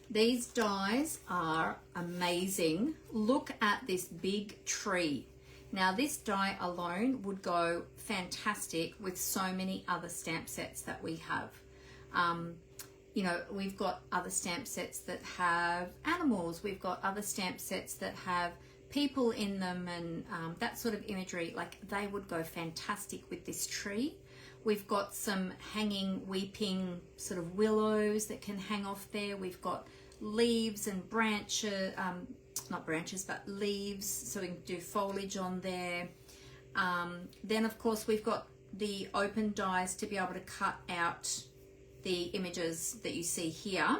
These dies are amazing. Look at this big tree. Now this die alone would go fantastic with so many other stamp sets that we have. You know, we've got other stamp sets that have animals, we've got other stamp sets that have people in them, and that sort of imagery. Like, they would go fantastic with this tree. We've got some hanging weeping sort of willows that can hang off there. We've got leaves and branches, not branches but leaves, so we can do foliage on there. Then of course we've got the open dies to be able to cut out the images that you see here.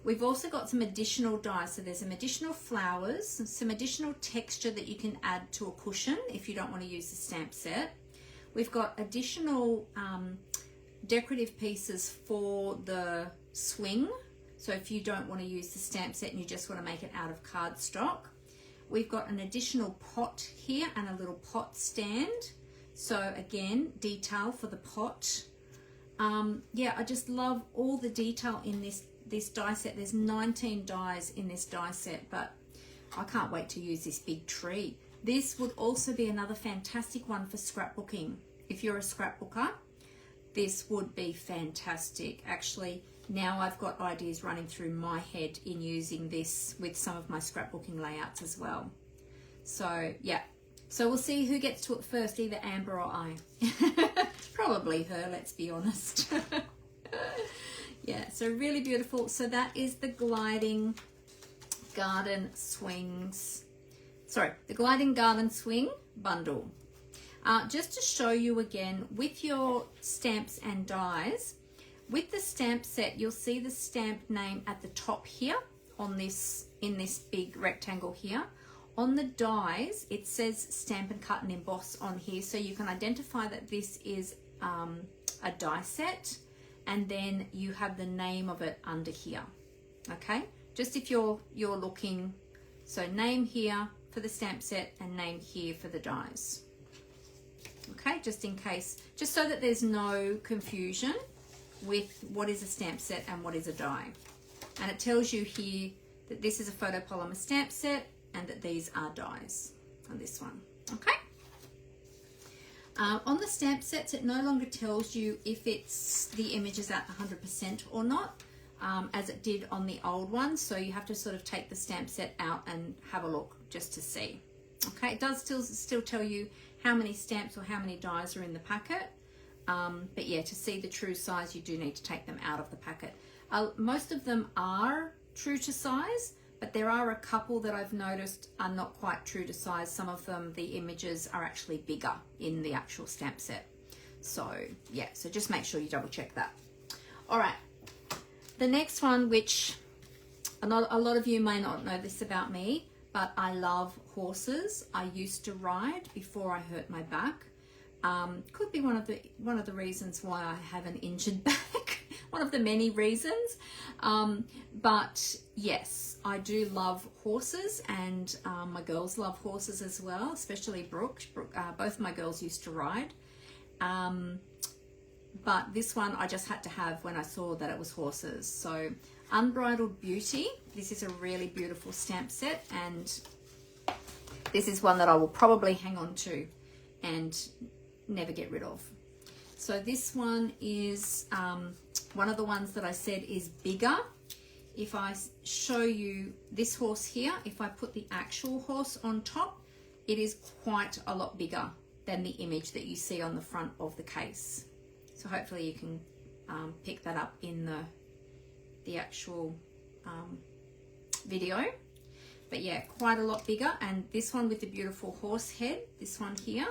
We've also got some additional dies, so there's some additional flowers, some additional texture that you can add to a cushion if you don't want to use the stamp set. We've got additional decorative pieces for the swing, so if you don't want to use the stamp set and you just want to make it out of cardstock. We've got an additional pot here and a little pot stand, so again, detail for the pot. Yeah, I just love all the detail in this die set. There's 19 dies in this die set, but I can't wait to use this big tree. This would also be another fantastic one for scrapbooking. If you're a scrapbooker, this would be fantastic. Actually, now I've got ideas running through my head in using this with some of my scrapbooking layouts as well. So yeah, so we'll see who gets to it first, either Amber or I. Probably her, let's be honest. Yeah, so really beautiful. So that is the gliding garden swings. Sorry, the gliding garden swing bundle. Just to show you again, with your stamps and dies, with the stamp set, you'll see the stamp name at the top here on this, in this big rectangle here. On the dies, it says Stampin' Cut and Emboss on here, so you can identify that this is a die set, and then you have the name of it under here. Okay, just if you're looking, so name here for the stamp set and name here for the dies. Okay, just in case, just so that there's no confusion with what is a stamp set and what is a die. And it tells you here that this is a photopolymer stamp set and that these are dies on this one. Okay. On the stamp sets, it no longer tells you if it's the image is at 100% or not, as it did on the old one. So you have to sort of take the stamp set out and have a look just to see. Okay, it does still tell you how many stamps or how many dies are in the packet. But yeah, to see the true size, you do need to take them out of the packet. Most of them are true to size, but there are a couple that I've noticed are not quite true to size. Some of them, the images are actually bigger in the actual stamp set. So yeah, so just make sure you double check that. All right, the next one, which a lot of you may not know this about me, but I love horses. I used to ride before I hurt my back. Could be one of the reasons why I have an injured back. One of the many reasons. But yes, I do love horses, and my girls love horses as well, especially Brooke. Both my girls used to ride. But this one I just had to have when I saw that it was horses. So Unbridled Beauty. This is a really beautiful stamp set, and this is one that I will probably hang on to and never get rid of. So this one is one of the ones that I said is bigger. If I show you this horse here, if I put the actual horse on top, it is quite a lot bigger than the image that you see on the front of the case. So hopefully you can pick that up in the actual video. But yeah, quite a lot bigger. And this one with the beautiful horse head, this one here,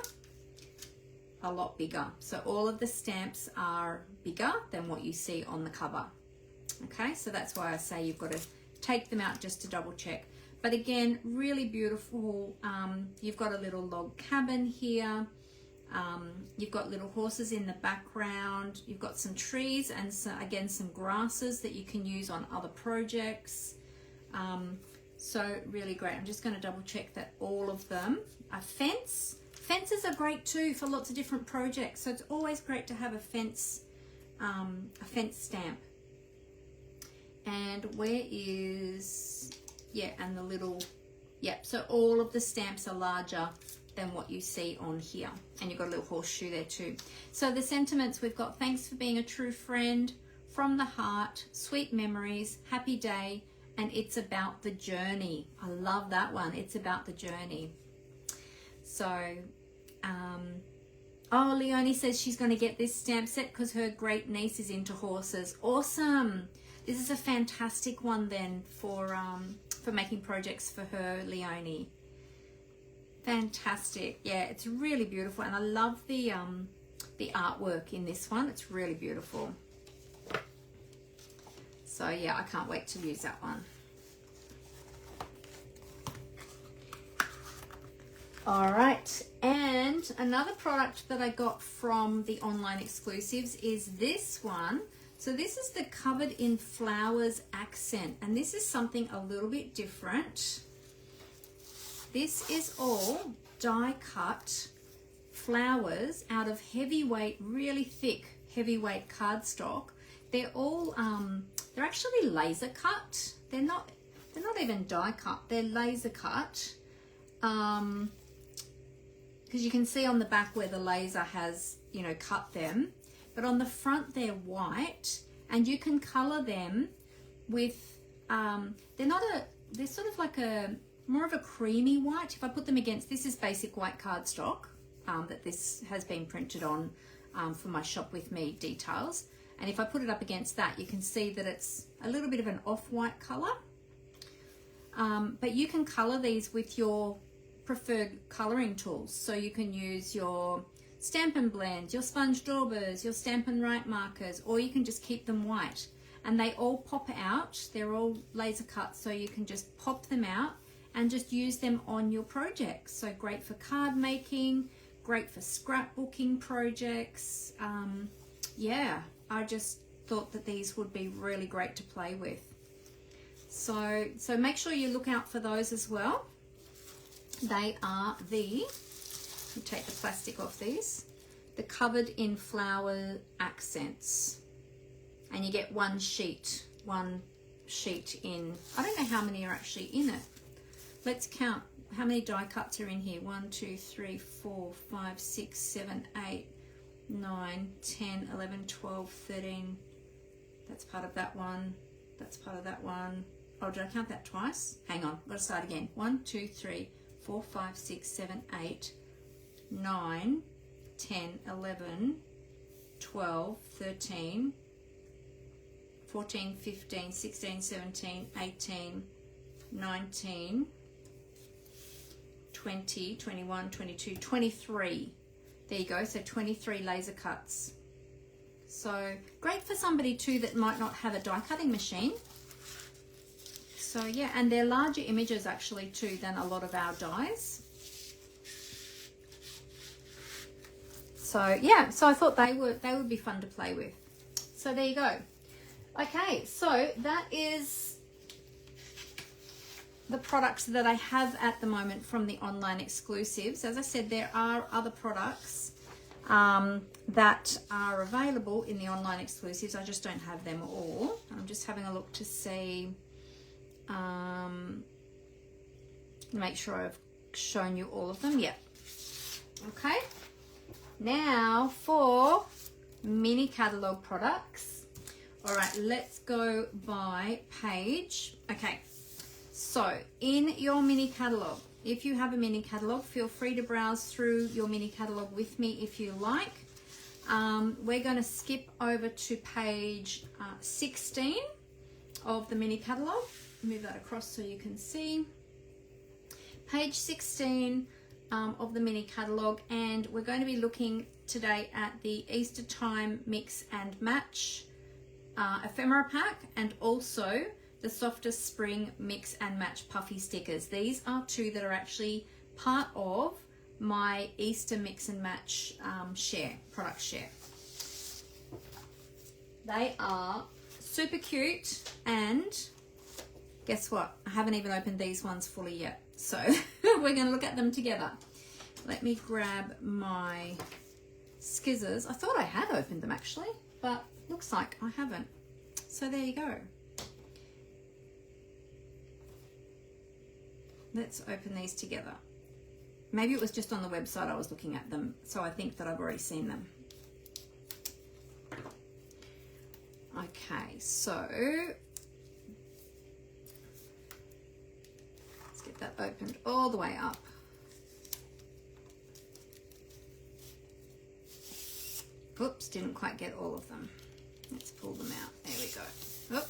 a lot bigger. So all of the stamps are bigger than what you see on the cover. Okay, so that's why I say you've got to take them out just to double check. But again, really beautiful. You've got a little log cabin here. You've got little horses in the background. You've got some trees and again some grasses that you can use on other projects. So really great. I'm just going to double check that all of them are fence. Fences are great too for lots of different projects. So it's always great to have a fence stamp. And where is, yeah, and the little, yeah, so all of the stamps are larger than what you see on here. And you've got a little horseshoe there too. So the sentiments we've got: thanks for being a true friend, from the heart, sweet memories, happy day, and it's about the journey. I love that one. It's about the journey. So, oh, Leonie says she's going to get this stamp set because her great niece is into horses. Awesome. This is a fantastic one then for making projects for her, Leonie. Fantastic. Yeah, it's really beautiful, and I love the artwork in this one. It's really beautiful. So yeah, I can't wait to use that one. All right, and another product that I got from the online exclusives is this one. So this is the Covered in Flowers accent, and this is something a little bit different. This is all die cut flowers out of heavyweight, really thick heavyweight cardstock. They're all they're actually laser cut. They're not even die cut. They're laser cut. Because you can see on the back where the laser has, you know, cut them, but on the front they're white, and you can color them with they're sort of like a more of a creamy white. If I put them against, this is basic white cardstock that this has been printed on for my Shop With Me details, and if I put it up against that, you can see that it's a little bit of an off-white color, but you can color these with your preferred coloring tools. So you can use your Stampin' blends, your sponge daubers, your Stampin' Right markers, or you can just keep them white, and they all pop out. They're all laser cut, so you can just pop them out and just use them on your projects. So great for card making, great for scrapbooking projects. Yeah, I just thought that these would be really great to play with. So make sure you look out for those as well. They are let me take the plastic off these, the Covered in Flower accents, and you get one sheet in. I don't know how many are actually in it. Let's count how many die cuts are in here. 1, 2, 3, 4, 5, 6, 7, 8, 9, 10, 11, 12, 13. That's part of that one. That's part of that one. Oh, did I count that twice? Hang on, I've got to start again. 1, 2, 3, 4, 5, 6, 7, 8, 9, 10, 11, 12, 13, 14, 15, 16, 17, 18, 19, 20, 21, 22, 23. There you go, so 23 laser cuts. So great for somebody too that might not have a die cutting machine. So yeah, and they're larger images actually too than a lot of our dies. So yeah, so I thought they would be fun to play with. So there you go. Okay, so that is the products that I have at the moment from the online exclusives. As I said, there are other products that are available in the online exclusives. I just don't have them all. I'm just having a look to see, make sure I've shown you all of them. Yep. Okay. Now for mini catalog products. All right, let's go by page. Okay, so in your mini catalog, if you have a mini catalog, feel free to browse through your mini catalog with me if you like. We're going to skip over to page 16 of the mini catalog. Move that across so you can see. Page 16 of the mini catalog, and we're going to be looking today at the Easter Time Mix and Match ephemera pack, and also the Softer Spring Mix and Match puffy stickers. These are two that are actually part of my Easter Mix and Match product share. They are super cute, and guess what? I haven't even opened these ones fully yet. So we're going to look at them together. Let me grab my scissors. I thought I had opened them actually, but looks like I haven't. So there you go. Let's open these together. maybe it was just on the website I was looking at them, so I think that I've already seen them. Okay, so let's get that opened all the way up. Oops, didn't quite get all of them. Let's pull them out. There we go. Oop.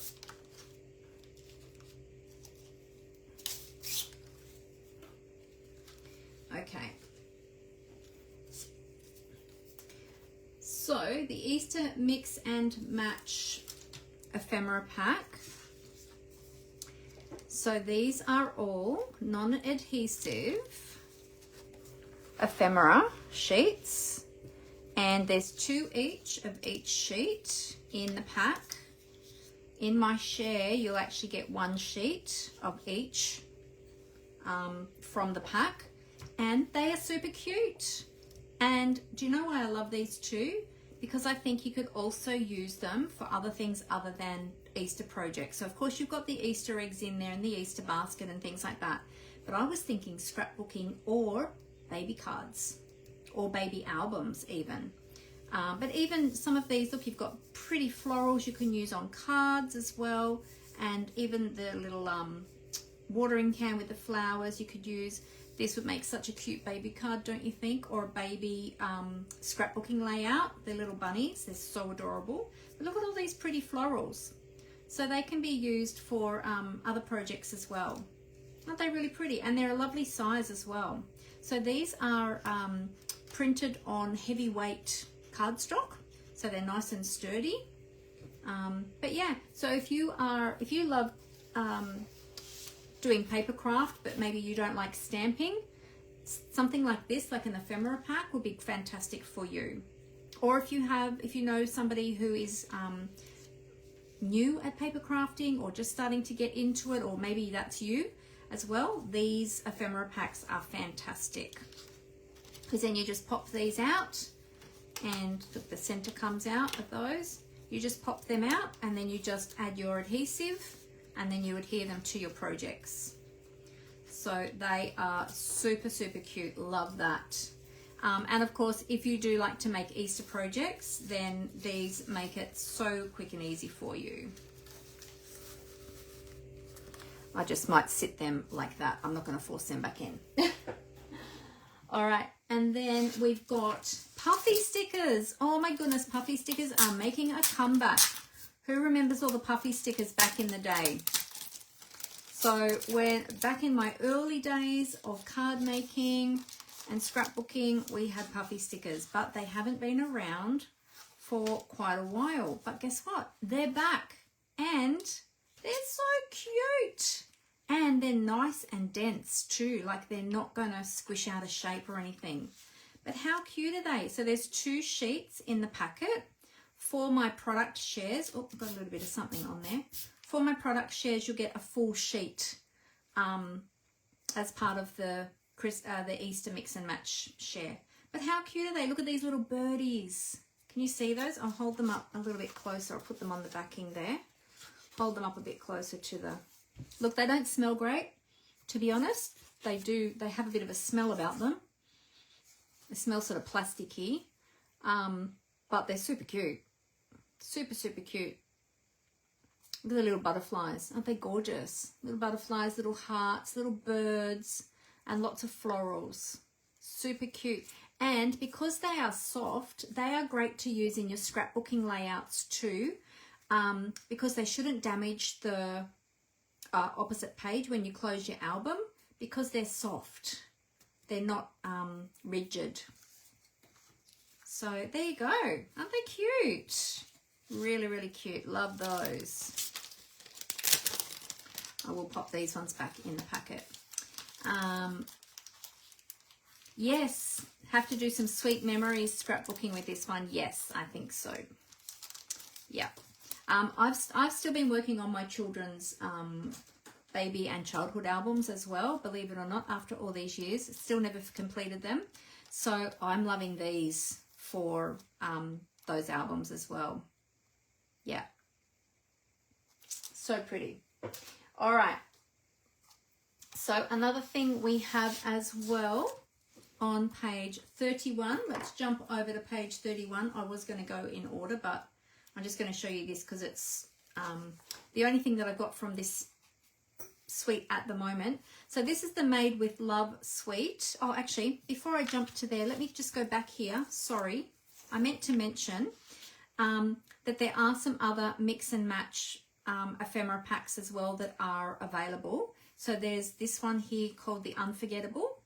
Okay. So the Easter Mix and Match Ephemera pack. So these are all non-adhesive ephemera sheets, and there's 2 each of each sheet in the pack. In my share, you'll actually get 1 sheet of each from the pack, and they are super cute. And do you know why I love these too? Because I think you could also use them for other things other than Easter projects. So of course you've got the Easter eggs in there and the Easter basket and things like that. But I was thinking scrapbooking or baby cards or baby albums even. But even some of these, look, you've got pretty florals you can use on cards as well. And even the little watering can with the flowers you could use. This would make such a cute baby card, don't you think? Or a baby scrapbooking layout. They're little bunnies. They're so adorable. But look at all these pretty florals. So they can be used for other projects as well. Aren't they really pretty? And they're a lovely size as well. So these are printed on heavyweight cardstock. So they're nice and sturdy. But yeah, so if you love doing paper craft, but maybe you don't like stamping, something like this, like an ephemera pack, would be fantastic for you. Or if you know somebody who is new at paper crafting or just starting to get into it, or maybe that's you as well, these ephemera packs are fantastic. Because then you just pop these out, and look, the center comes out of those. You just pop them out, and then you just add your adhesive, and then you adhere them to your projects. So they are super, super cute. Love that. And of course, if you do like to make Easter projects, then these make it so quick and easy for you. I just might sit them like that. I'm not going to force them back in. All right, and then we've got puffy stickers. Oh my goodness, puffy stickers are making a comeback. Who remembers all the puffy stickers back in the day? So when back in my early days of card making and scrapbooking, we had puffy stickers, but they haven't been around for quite a while. But guess what? They're back, and they're so cute. And they're nice and dense too, like they're not gonna squish out of shape or anything. But how cute are they? So there's 2 sheets in the packet. For my product shares, oh, I've got a little bit of something on there. For my product shares, you'll get a full sheet as part of the Easter Mix and Match share. But how cute are they? Look at these little birdies. Can you see those? I'll hold them up a little bit closer. I'll put them on the backing there. Hold them up a bit closer to the... Look, they don't smell great, to be honest. They have a bit of a smell about them. They smell sort of plasticky, but they're super cute. Super, super cute. Look at the little butterflies. Aren't they gorgeous? Little butterflies, little hearts, little birds, and lots of florals. Super cute. And because they are soft, they are great to use in your scrapbooking layouts too, because they shouldn't damage the opposite page when you close your album, because they're soft. They're not rigid. So there you go. Aren't they cute? Really, really cute. Love those. I will pop these ones back in the packet. Yes, have to do some sweet memories scrapbooking with this one. Yes, I think so. Yeah. I've still been working on my children's baby and childhood albums as well, believe it or not, after all these years. Still never completed them. So I'm loving these for those albums as well. Yeah. So pretty. All right. So another thing we have as well on page 31. Let's jump over to page 31. I was going to go in order, but I'm just going to show you this because it's the only thing that I've got from this suite at the moment. So this is the Made with Love suite. Oh, actually, before I jump to there, let me just go back here. Sorry, I meant to mention that there are some other mix and match ephemera packs as well that are available. So there's this one here called the Unforgettable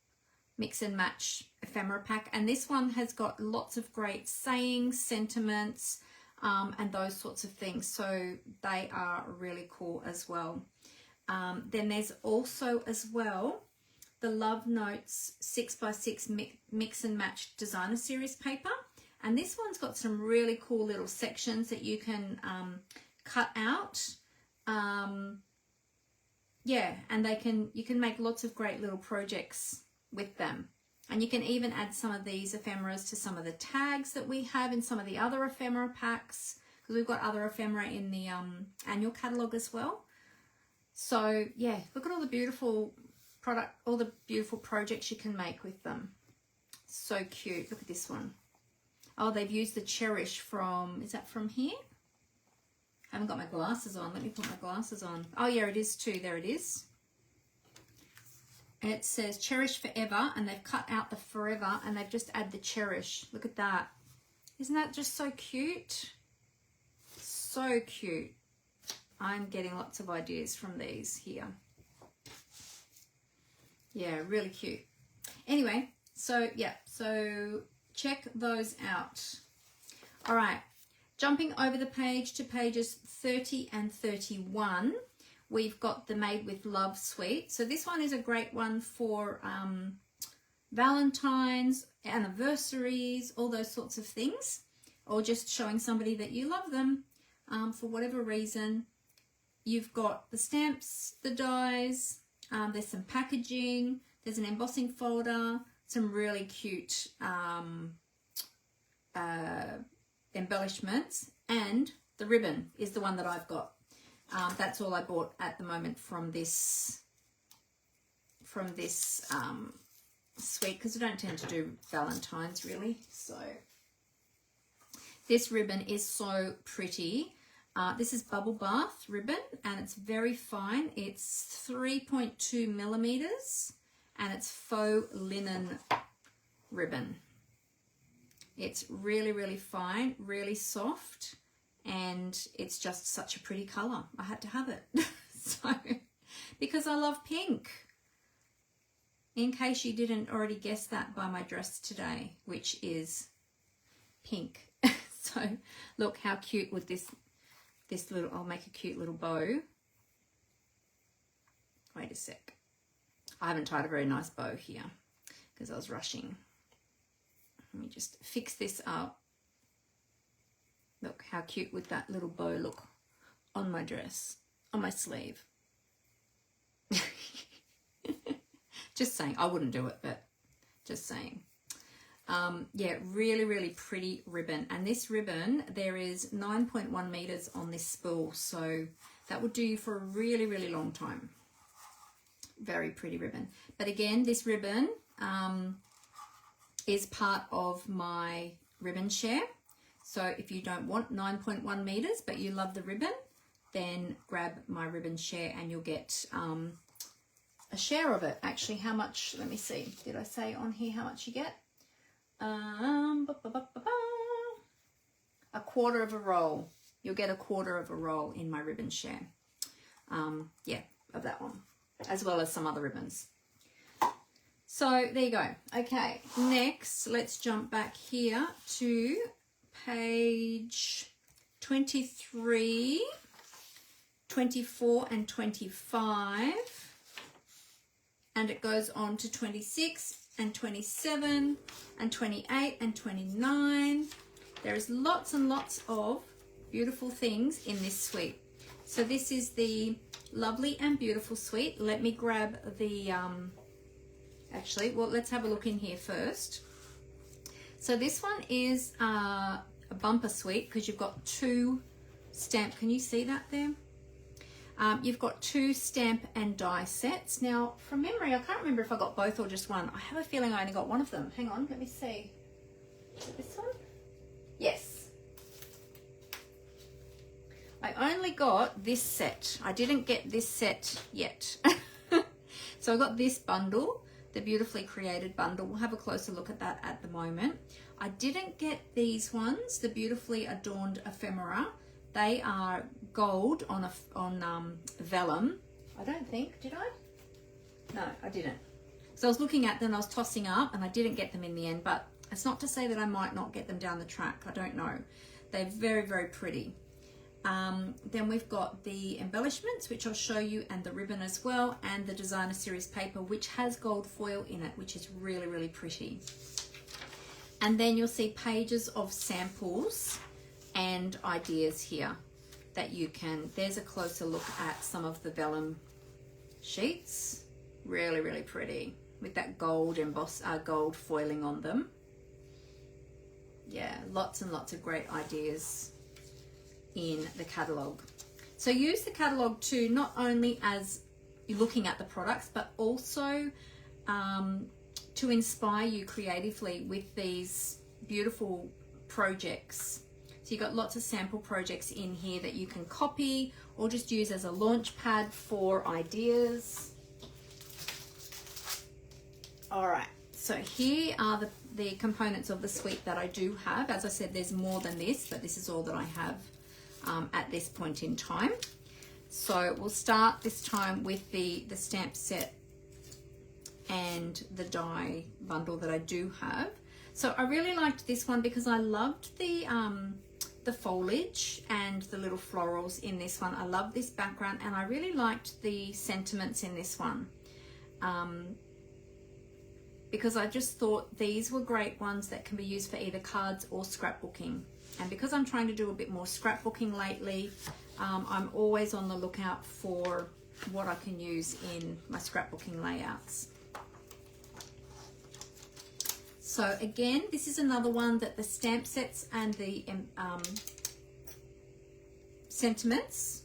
Mix and Match Ephemera Pack, and this one has got lots of great sayings, sentiments, and those sorts of things. So they are really cool as well. Then there's also as well the Love Notes 6x6 Mix and Match Designer Series paper, and this one's got some really cool little sections that you can cut out. Yeah, and you can make lots of great little projects with them. And you can even add some of these ephemeras to some of the tags that we have in some of the other ephemera packs, because we've got other ephemera in the annual catalogue as well. So yeah, look at all the beautiful all the beautiful projects you can make with them. So cute. Look at this one. Oh, they've used the Cherish from, is that from here? I haven't got my glasses on. Let me put my glasses on. Oh yeah, it is too. There it is. And it says Cherish Forever, and they've cut out the Forever and they've just added the Cherish. Look at that. Isn't that just so cute? So cute. I'm getting lots of ideas from these here. Yeah, really cute. Anyway, so yeah, so check those out. All right, jumping over the page to pages 30 and 31, we've got the Made with Love suite. So this one is a great one for Valentine's, anniversaries, all those sorts of things, or just showing somebody that you love them for whatever reason. You've got the stamps, the dies, there's some packaging, there's an embossing folder, some really cute embellishments, and the ribbon is the one that I've got. That's all I bought at the moment from this suite, because I don't tend to do Valentine's really. So this ribbon is so pretty. This is Bubble Bath ribbon, and it's very fine. It's 3.2 millimeters, and it's faux linen ribbon. It's really, really fine, really soft, and it's just such a pretty color. I had to have it. So, because I love pink. In case you didn't already guess that by my dress today, which is pink. So look how cute with this little, I'll make a cute little bow. Wait a sec. I haven't tied a very nice bow here because I was rushing. Let me just fix this up. Look how cute with that little bow look on my dress, on my sleeve. Just saying, I wouldn't do it, but just saying. Yeah, really, really pretty ribbon. And this ribbon, there is 9.1 meters on this spool, so that would do you for a really, really long time. Very pretty ribbon. But again, this ribbon is part of my ribbon share. So if you don't want 9.1 meters, but you love the ribbon, then grab my ribbon share and you'll get a share of it. Actually, how much, let me see. Did I say on here how much you get? A quarter of a roll. You'll get a quarter of a roll in my ribbon share. Yeah, of that one, as well as some other ribbons. So there you go. Okay, next let's jump back here to page 23, 24 and 25, and it goes on to 26 and 27 and 28 and 29. There is lots and lots of beautiful things in this suite. So this is the Lovely and Beautiful suite. Let me grab the actually, well, let's have a look in here first. So this one is a bumper suite because you've got two stamp. Can you see that there? You've got 2 stamp and die sets. Now, from memory, I can't remember if I got both or just one. I have a feeling I only got one of them. Hang on, let me see. Is it this one? Yes. I only got this set. I didn't get this set yet. So I got this bundle, the beautifully created bundle. We'll have a closer look at that at the moment. I didn't get these ones, the beautifully adorned ephemera. They are gold on vellum. I don't think, did I? No, I didn't. So I was looking at them, I was tossing up, and I didn't get them in the end, but it's not to say that I might not get them down the track. I don't know. They're very, very pretty. Then we've got the embellishments, which I'll show you, and the ribbon as well, and the designer series paper, which has gold foil in it, which is really, really pretty. And then you'll see pages of samples and ideas here that you can, there's a closer look at some of the vellum sheets. Really, really pretty with that gold gold foiling on them. Yeah, lots and lots of great ideas in the catalogue. So use the catalogue too, not only as you're looking at the products, but also to inspire you creatively with these beautiful projects. So you've got lots of sample projects in here that you can copy or just use as a launch pad for ideas. All right, so here are the components of the suite that I do have. As I said, there's more than this, but this is all that I have at this point in time. So we'll start this time with the stamp set and the die bundle that I do have. So I really liked this one because I loved the foliage and the little florals in this one. I love this background, and I really liked the sentiments in this one. Because I just thought these were great ones that can be used for either cards or scrapbooking. And because I'm trying to do a bit more scrapbooking lately, I'm always on the lookout for what I can use in my scrapbooking layouts. So again, this is another one that the stamp sets and the sentiments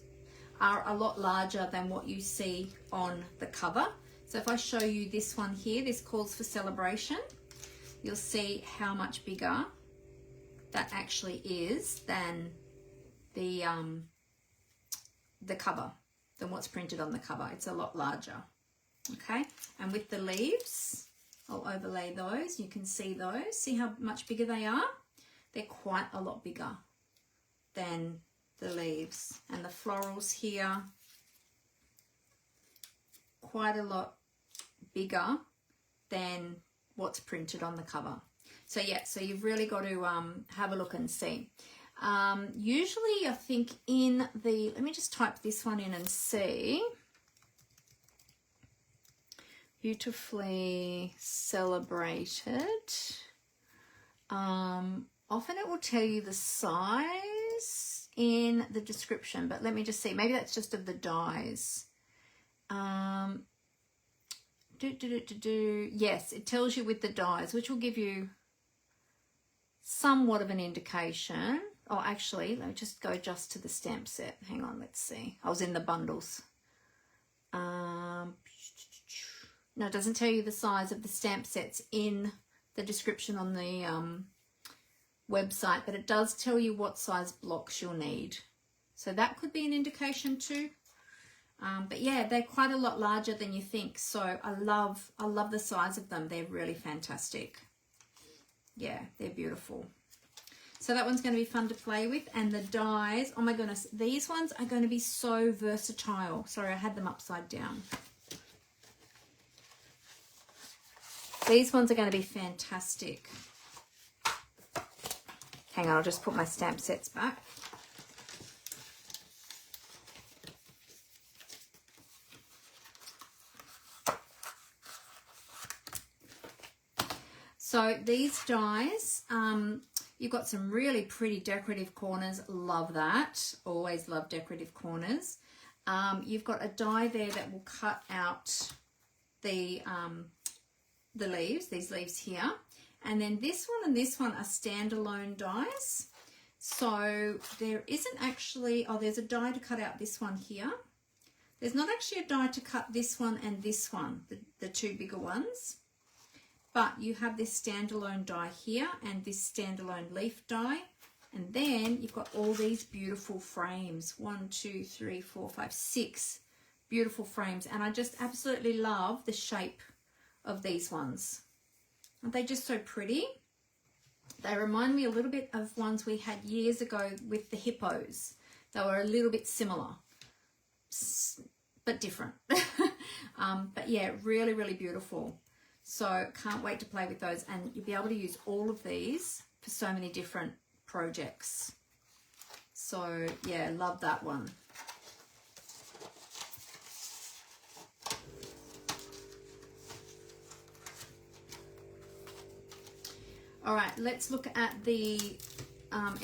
are a lot larger than what you see on the cover. So if I show you this one here, this calls for celebration, you'll see how much bigger that actually is than the cover, than what's printed on the cover. It's a lot larger, okay? And with the leaves, I'll overlay those. You can see those. See how much bigger they are? They're quite a lot bigger than the leaves. And the florals here, quite a lot bigger than what's printed on the cover. So yeah, so you've really got to have a look and see. Usually I think in the, let me just type this one in and see. Beautifully celebrated. Often it will tell you the size in the description, but let me just see. Maybe that's just of the dies. Yes, it tells you with the dies, which will give you somewhat of an indication. Oh, actually, let me just go just to the stamp set. Hang on, let's see. I was in the bundles. No, it doesn't tell you the size of the stamp sets in the description on the website, but it does tell you what size blocks you'll need. So that could be an indication too. But yeah, they're quite a lot larger than you think. So I love the size of them. They're really fantastic. Yeah, they're beautiful. So that one's going to be fun to play with. And the dies, oh my goodness, these ones are going to be so versatile. Sorry, I had them upside down. These ones are going to be fantastic. Hang on, I'll just put my stamp sets back. So these dies, you've got some really pretty decorative corners. Love that. Always love decorative corners. You've got a die there that will cut out the leaves, these leaves here. And then this one and this one are standalone dies. So there isn't actually, oh, there's a die to cut out this one here. There's not actually a die to cut this one and this one, the two bigger ones, but you have this standalone die here and this standalone leaf die, and then you've got all these beautiful frames, 1, 2, 3, 4, 5, 6 beautiful frames, and I just absolutely love the shape of these ones. Aren't they just so pretty? They remind me a little bit of ones we had years ago with the hippos. They were a little bit similar, but different. But yeah, really, really beautiful. So can't wait to play with those, and you'll be able to use all of these for so many different projects. So yeah, love that one. All right, let's look at the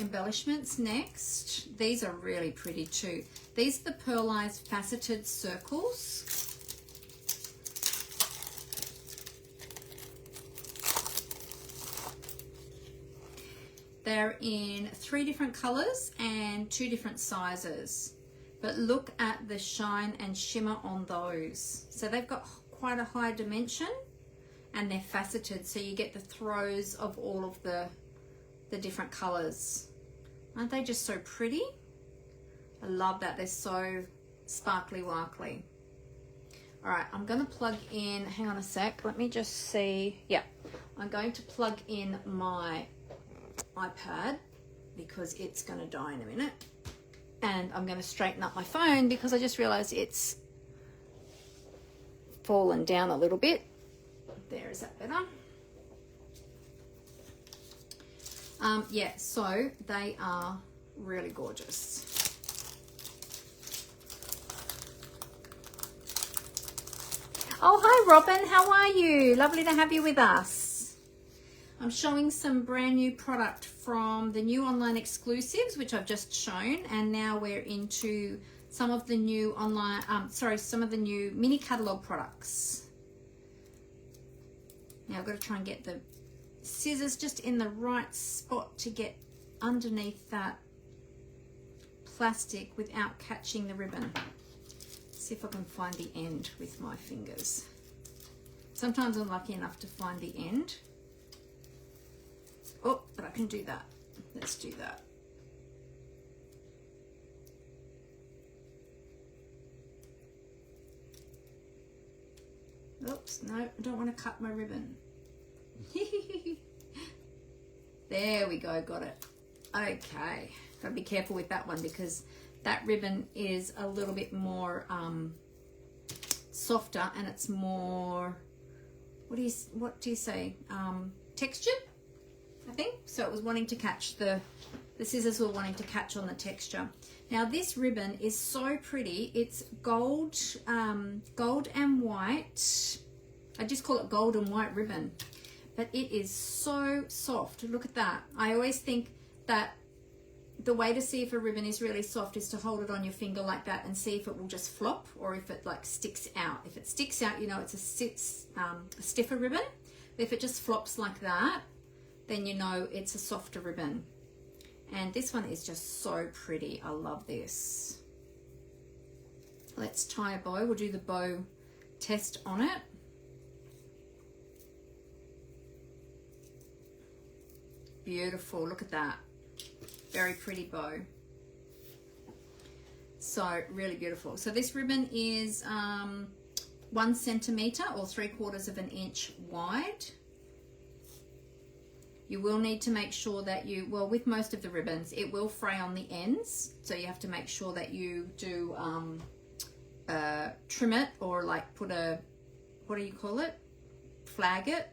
embellishments next. These are really pretty too. These are the pearlized faceted circles. They're in 3 different colors and 2 different sizes. But look at the shine and shimmer on those. So they've got quite a high dimension, and they're faceted, so you get the throws of all of the different colors. Aren't they just so pretty? I love that. They're so sparkly warkly. All right, I'm going to plug in, hang on a sec, let me just see. Yeah, I'm going to plug in my iPad because it's going to die in a minute, and I'm going to straighten up my phone because I just realized it's fallen down a little bit. There, is that better? Yeah, so they are really gorgeous. Oh, hi Robin, how are you? Lovely to have you with us. I'm showing some brand new product from the new online exclusives, which I've just shown, and now we're into some of the new online, some of the new mini catalog products. Now I've got to try and get the scissors just in the right spot to get underneath that plastic without catching the ribbon. See if I can find the end with my fingers. Sometimes I'm lucky enough to find the end. Oh, but I can do that. Let's do that. Oops, no, I don't want to cut my ribbon. There we go, got it. Okay, gotta be careful with that one because that ribbon is a little bit more softer, and it's more, what do you say, textured, I think. So it was wanting to catch the scissors were wanting to catch on the texture. Now this ribbon is so pretty. It's gold, gold and white. I just call it gold and white ribbon, but it is so soft. Look at that. I always think that the way to see if a ribbon is really soft is to hold it on your finger like that and see if it will just flop or if it like sticks out. If it sticks out, you know it's a stiffer ribbon. If it just flops like that, then you know it's a softer ribbon. And this one is just so pretty. I love this. Let's tie a bow. We'll do the bow test on it. Beautiful. Look at that. Very pretty bow. So really beautiful. So this ribbon is 1 centimeter or 3/4 of an inch wide. You will need to make sure that you, well, with most of the ribbons, it will fray on the ends. So you have to make sure that you do trim it, or like put a, what do you call it? Flag it.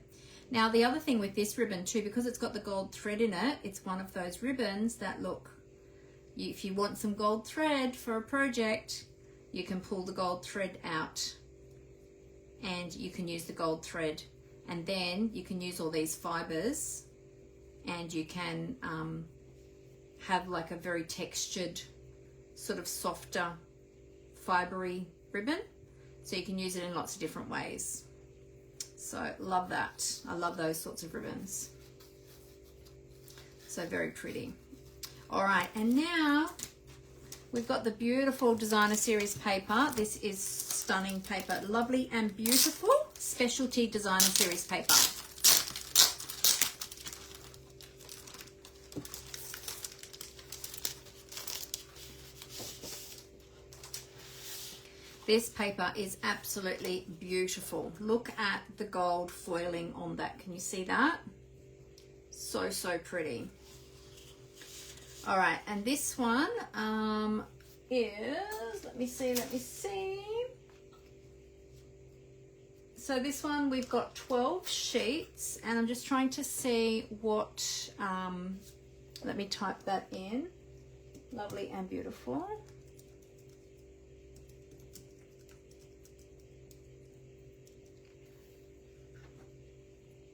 Now the other thing with this ribbon too, because it's got the gold thread in it, it's one of those ribbons that, look, if you want some gold thread for a project, you can pull the gold thread out and you can use the gold thread, and then you can use all these fibers and you can have like a very textured, sort of softer, fibery ribbon. So you can use it in lots of different ways. So love that. I love those sorts of ribbons. So very pretty. All right, and now We've got the beautiful designer series paper. This is stunning paper. Lovely and beautiful specialty designer series paper. This paper is absolutely beautiful. Look at the gold foiling on that. Can you see that? So, so pretty. All right, and this one is, let me see. So this one, we've got 12 sheets, and I'm just trying to see what, let me type that in. Lovely and beautiful.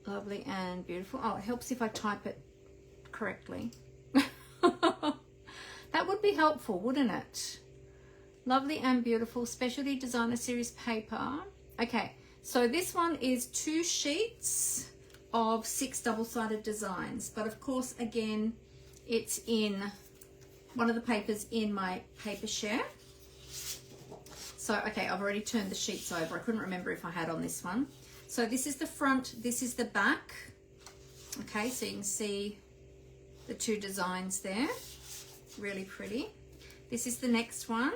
Lovely and beautiful. Oh, it helps if I type it correctly. That would be helpful, wouldn't it? Lovely and beautiful specialty designer series paper. Okay, so this one is 2 sheets of 6 double-sided designs, but of course, again, it's in one of the papers in my paper share. So, okay, I've already turned the sheets over. I couldn't remember if I had on this one. So this is the front, this is the back. Okay, so you can see the 2 designs there. Really pretty. This is the next one.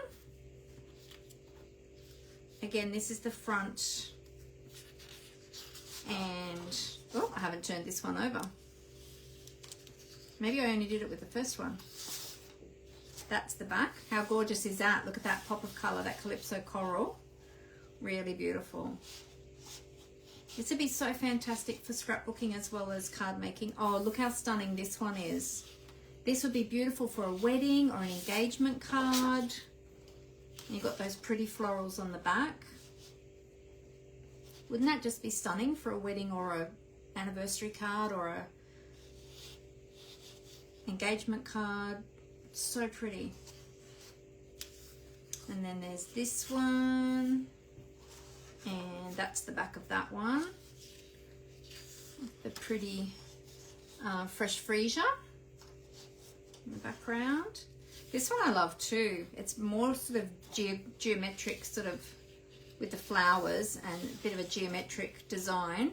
Again, this is the front. And, oh, I haven't turned this one over. Maybe I only did it with the first one. That's the back. How gorgeous is that? Look at that pop of color, that Calypso coral. Really beautiful. This would be so fantastic for scrapbooking as well as card making. Oh, look how stunning this one is. This would be beautiful for a wedding or an engagement card. You've got those pretty florals on the back. Wouldn't that just be stunning for a wedding or a anniversary card or a engagement card? So pretty. And then there's this one. And that's the back of that one. The pretty fresh freesia in the background. This one I love too. It's more sort of geometric, sort of with the flowers and a bit of a geometric design,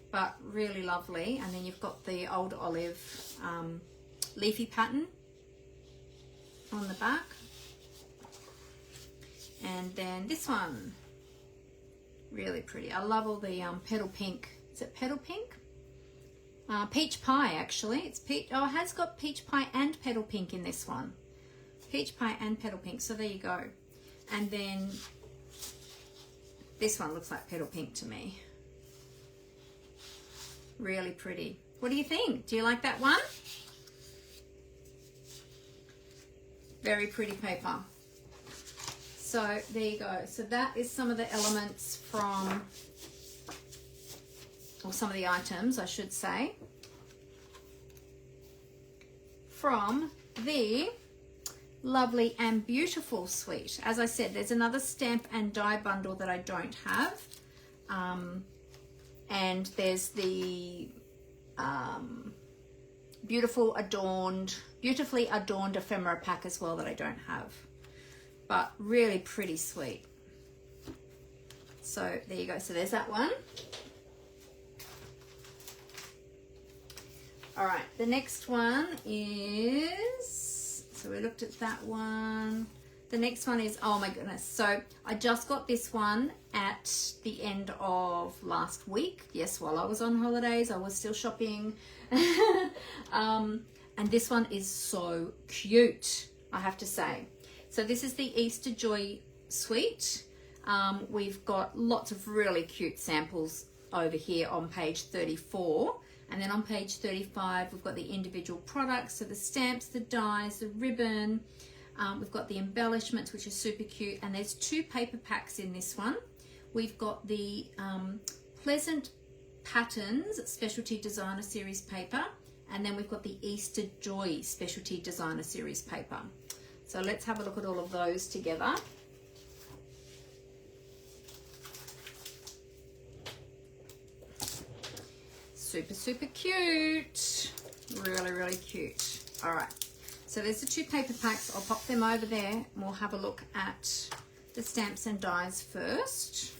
but really lovely. And then you've got the old olive leafy pattern on the back. And then this one, really pretty. I love all the petal pink. Is it petal pink? Peach pie, actually. It's peach. Oh, it has got peach pie and petal pink in this one. Peach pie and petal pink. So there you go. And then this one looks like petal pink to me. Really pretty. What do you think? Do you like that one? Very pretty paper. So there you go. So that is some of the elements from, or some of the items, I should say, from the lovely and beautiful suite. As I said, there's another stamp and die bundle that I don't have. And there's the beautifully adorned ephemera pack as well that I don't have. But really pretty sweet. So there you go. So there's that one. All right, the next one is, so we looked at that one. The next one is, oh my goodness. So I just got this one at the end of last week. Yes, while I was on holidays, I was still shopping. And this one is so cute, I have to say. So this is the Easter Joy suite. We've got lots of really cute samples over here on page 34. And then on page 35, we've got the individual products. So the stamps, the dies, the ribbon. We've got the embellishments, which are super cute. And there's 2 paper packs in this one. We've got the Pleasant Patterns Specialty Designer Series paper. And then we've got the Easter Joy Specialty Designer Series paper. So let's have a look at all of those together. Super, super cute. Really, really cute. All right. So there's the 2 paper packs. I'll pop them over there and we'll have a look at the stamps and dies first.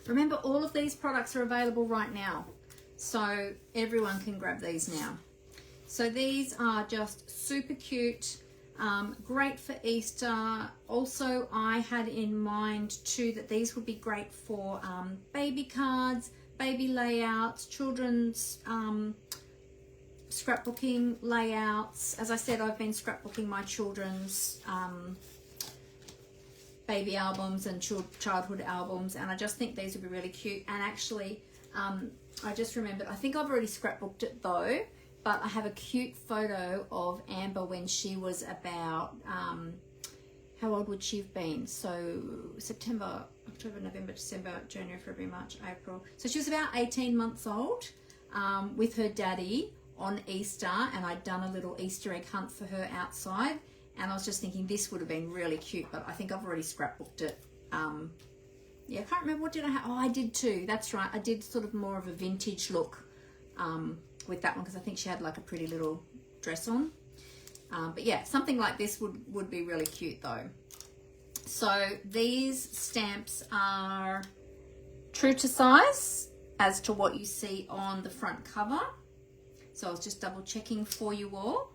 Remember, all of these products are available right now, so everyone can grab these now. So these are just super cute, great for Easter. Also, I had in mind too that these would be great for baby cards, baby layouts, children's scrapbooking layouts. As I said, I've been scrapbooking my children's baby albums and childhood albums, and I just think these would be really cute. And actually, I just remembered, I think I've already scrapbooked it though, but I have a cute photo of Amber when she was about, how old would she have been? So September, October, November, December, January, February, March, April. So she was about 18 months old with her daddy on Easter, and I'd done a little Easter egg hunt for her outside. And I was just thinking this would have been really cute, but I think I've already scrapbooked it. Yeah, I can't remember, what did I have? Oh, I did too. That's right. I did sort of more of a vintage look with that one, because I think she had like a pretty little dress on. But yeah, something like this would be really cute though. So these stamps are true to size as to what you see on the front cover. So I was just double checking for you all.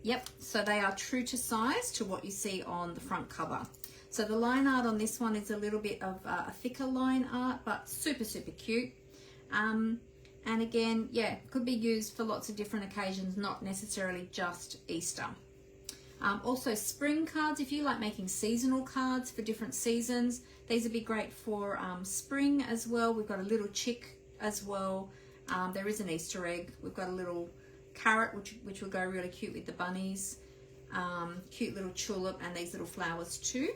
Yep, so they are true to size to what you see on the front cover. So the line art on this one is a little bit of a thicker line art, but super, super cute. And again, yeah, could be used for lots of different occasions, not necessarily just Easter. Also spring cards, if you like making seasonal cards for different seasons, these would be great for spring as well. We've got a little chick as well. There is an Easter egg. We've got a little carrot, which will go really cute with the bunnies. Cute little tulip, and these little flowers too.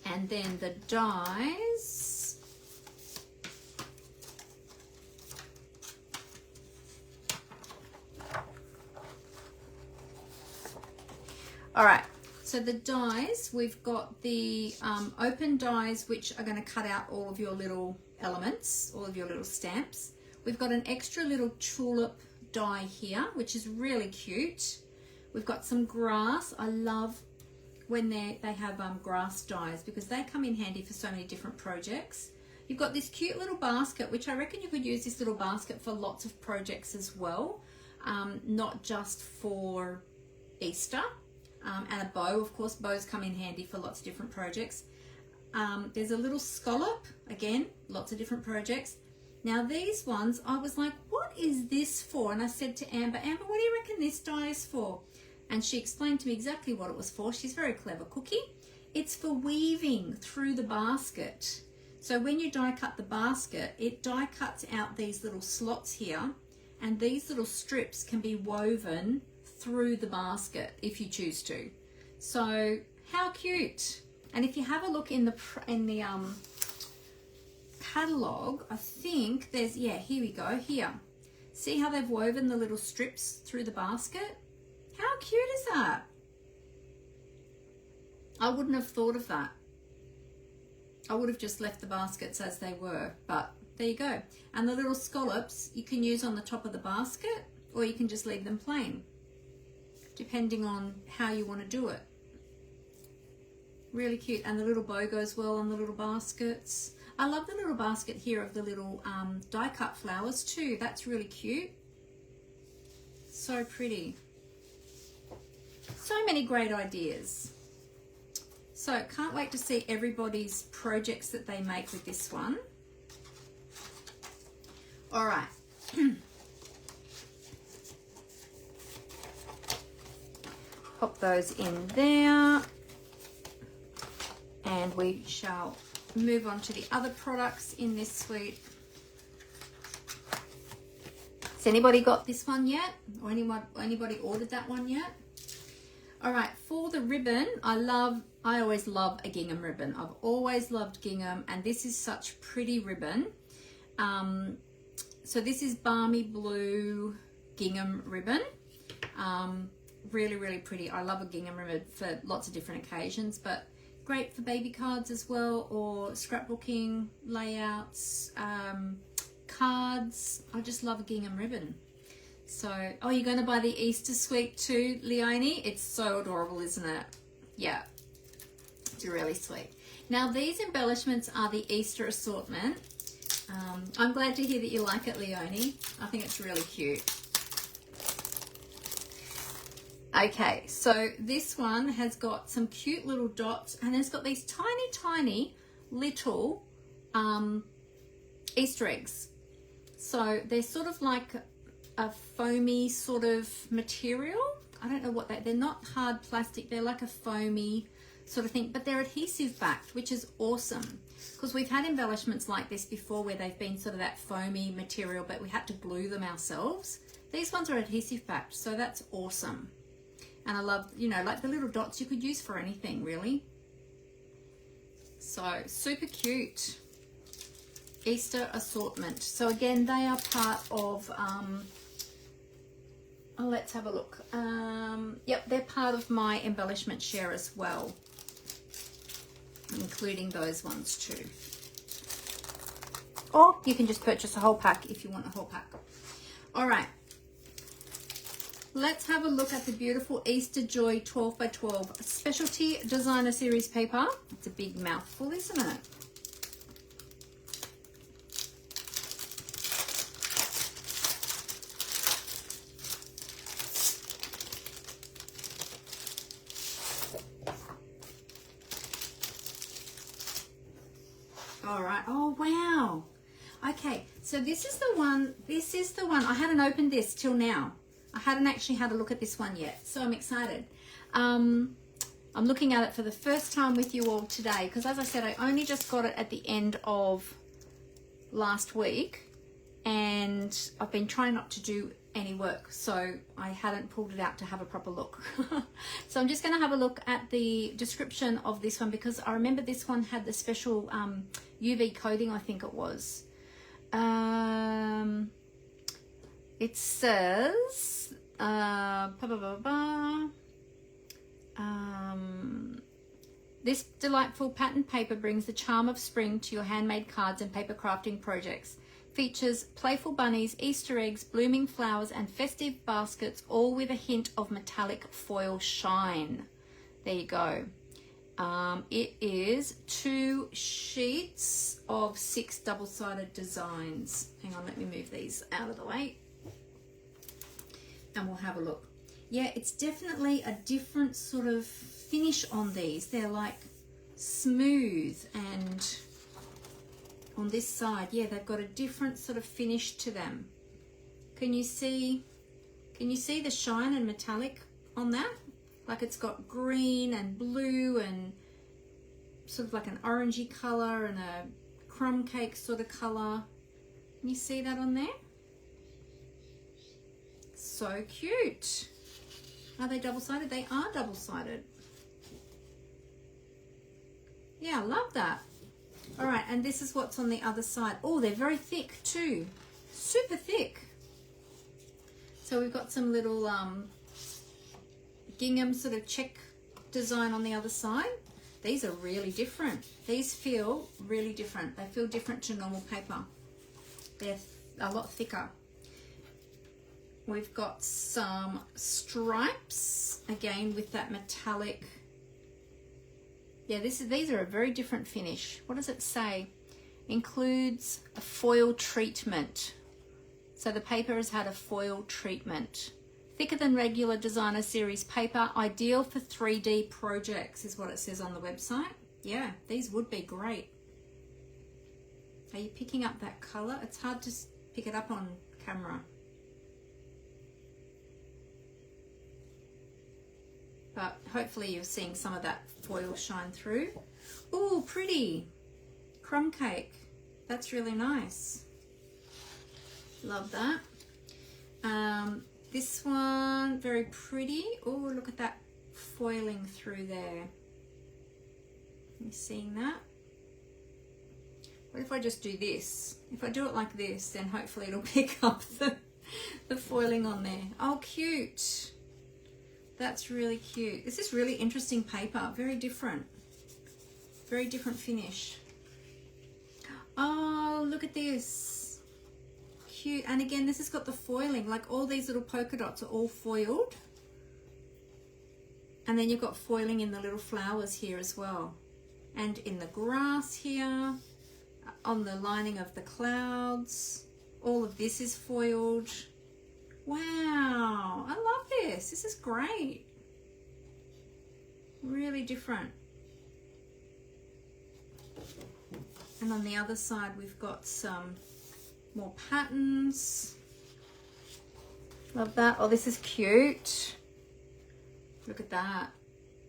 And then the dies. All right, so the dies, we've got the open dies, which are going to cut out all of your little elements, all of your little stamps. We've got an extra little tulip die here, which is really cute. We've got some grass. I love when they have grass dies, because they come in handy for so many different projects. You've got this cute little basket, which I reckon you could use this little basket for lots of projects as well, not just for Easter. And a bow, of course. Bows come in handy for lots of different projects. There's a little scallop, again, lots of different projects. Now these ones, I was like, what is this for? And I said to Amber, Amber, what do you reckon this die is for? And she explained to me exactly what it was for. She's a very clever cookie. It's for weaving through the basket. So when you die cut the basket, it die cuts out these little slots here, and these little strips can be woven through the basket if you choose to. So how cute. And if you have a look in the catalogue, I think there's, yeah, here we go, here. See how they've woven the little strips through the basket? How cute is that? I wouldn't have thought of that. I would have just left the baskets as they were, but there you go. And the little scallops you can use on the top of the basket, or you can just leave them plain, depending on how you want to do it. Really cute. And the little bow goes well on the little baskets. I love the little basket here of the little die cut flowers too. That's really cute. So pretty. So many great ideas. So can't wait to see everybody's projects that they make with this one. All right. Pop those in there, and we shall move on to the other products in this suite. Has anybody got this one yet? Or anybody ordered that one yet? All right, for the ribbon, I always love a gingham ribbon. I've always loved gingham, and this is such pretty ribbon. So this is Balmy Blue gingham ribbon. Really, really pretty. I love a gingham ribbon for lots of different occasions, but great for baby cards as well, or scrapbooking, layouts, cards. I just love gingham ribbon. So, oh, you're going to buy the Easter sweet too, Leonie? It's so adorable, isn't it? Yeah, it's really sweet. Now, these embellishments are the Easter assortment. I'm glad to hear that you like it, Leonie. I think it's really cute. Okay, so this one has got some cute little dots, and it's got these tiny, tiny little Easter eggs. So they're sort of like a foamy sort of material. I don't know what they're not hard plastic, they're like a foamy sort of thing, but they're adhesive backed, which is awesome, because we've had embellishments like this before where they've been sort of that foamy material, but we had to glue them ourselves. These ones are adhesive backed, so that's awesome. And I love, you know, like the little dots you could use for anything really. So super cute Easter assortment. So again, they are part of oh, let's have a look. Yep, they're part of my embellishment share as well, including those ones too. Or you can just purchase a whole pack if you want a whole pack. All right, let's have a look at the beautiful Easter Joy 12 by 12 specialty designer series paper. It's a big mouthful, isn't it? All right. Oh, wow. Okay, so this is the one. I hadn't opened this till now. I hadn't actually had a look at this one yet, so I'm excited. I'm looking at it for the first time with you all today, because as I said, I only just got it at the end of last week, and I've been trying not to do any work, so I hadn't pulled it out to have a proper look. So I'm just going to have a look at the description of this one, because I remember this one had the special UV coating, I think it was. It says this delightful pattern paper brings the charm of spring to your handmade cards and paper crafting projects. Features playful bunnies, Easter eggs, blooming flowers, and festive baskets, all with a hint of metallic foil shine. There you go. It is 2 sheets of 6 double-sided designs. Hang on, let me move these out of the way, and we'll have a look. Yeah, it's definitely a different sort of finish on these. They're like smooth, and on this side, yeah, they've got a different sort of finish to them. Can you see the shine and metallic on that? Like it's got green and blue and sort of like an orangey color and a crumb cake sort of color. Can you see that on there? So cute. Are they double-sided? They are double-sided. Yeah, I love that. All right, and this is what's on the other side. Oh, they're very thick too. Super thick. So we've got some little gingham sort of check design on the other side. These are really different. These feel really different. They feel different to normal paper. They're a lot thicker. We've got some stripes, again with that metallic. Yeah, these are a very different finish. What does it say? Includes a foil treatment. So the paper has had a foil treatment. Thicker than regular designer series paper, ideal for 3D projects is what it says on the website. Yeah, these would be great. Are you picking up that color? It's hard to pick it up on camera. But hopefully you're seeing some of that foil shine through. Oh, pretty. Crumb cake. That's really nice. Love that. This one, very pretty. Oh, look at that foiling through there. You seeing that? What if I just do this? If I do it like this, then hopefully it'll pick up the foiling on there. Oh, cute. That's really cute. This is really interesting paper. Very different. Very different finish. Oh, look at this. cute. And again, this has got the foiling, like all these little polka dots are all foiled. And then you've got foiling in the little flowers here as well. And in the grass here, on the lining of the clouds. All of this is foiled. Wow, I love this. This is great. Really different. And on the other side, we've got some more patterns. Love that. Oh, this is cute. Look at that.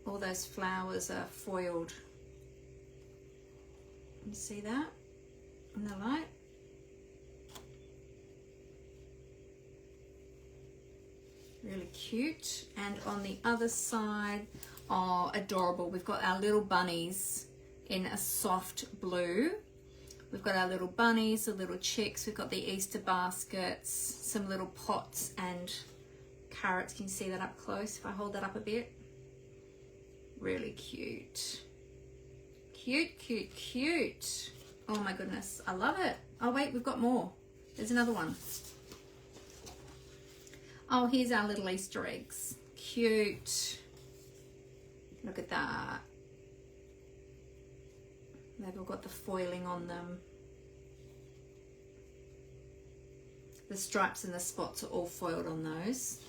All those flowers are foiled. You see that in the light? Really cute. And on the other side, oh, adorable. We've got our little bunnies in a soft blue. We've got our little bunnies, the little chicks. We've got the Easter baskets, some little pots and carrots. Can you see that up close if I hold that up a bit? Really cute. Cute, cute, cute. Oh my goodness, I love it. Oh wait, we've got more. There's another one. Oh, here's our little Easter eggs. Cute. Look at that. They've all got the foiling on them. The stripes and the spots are all foiled on those.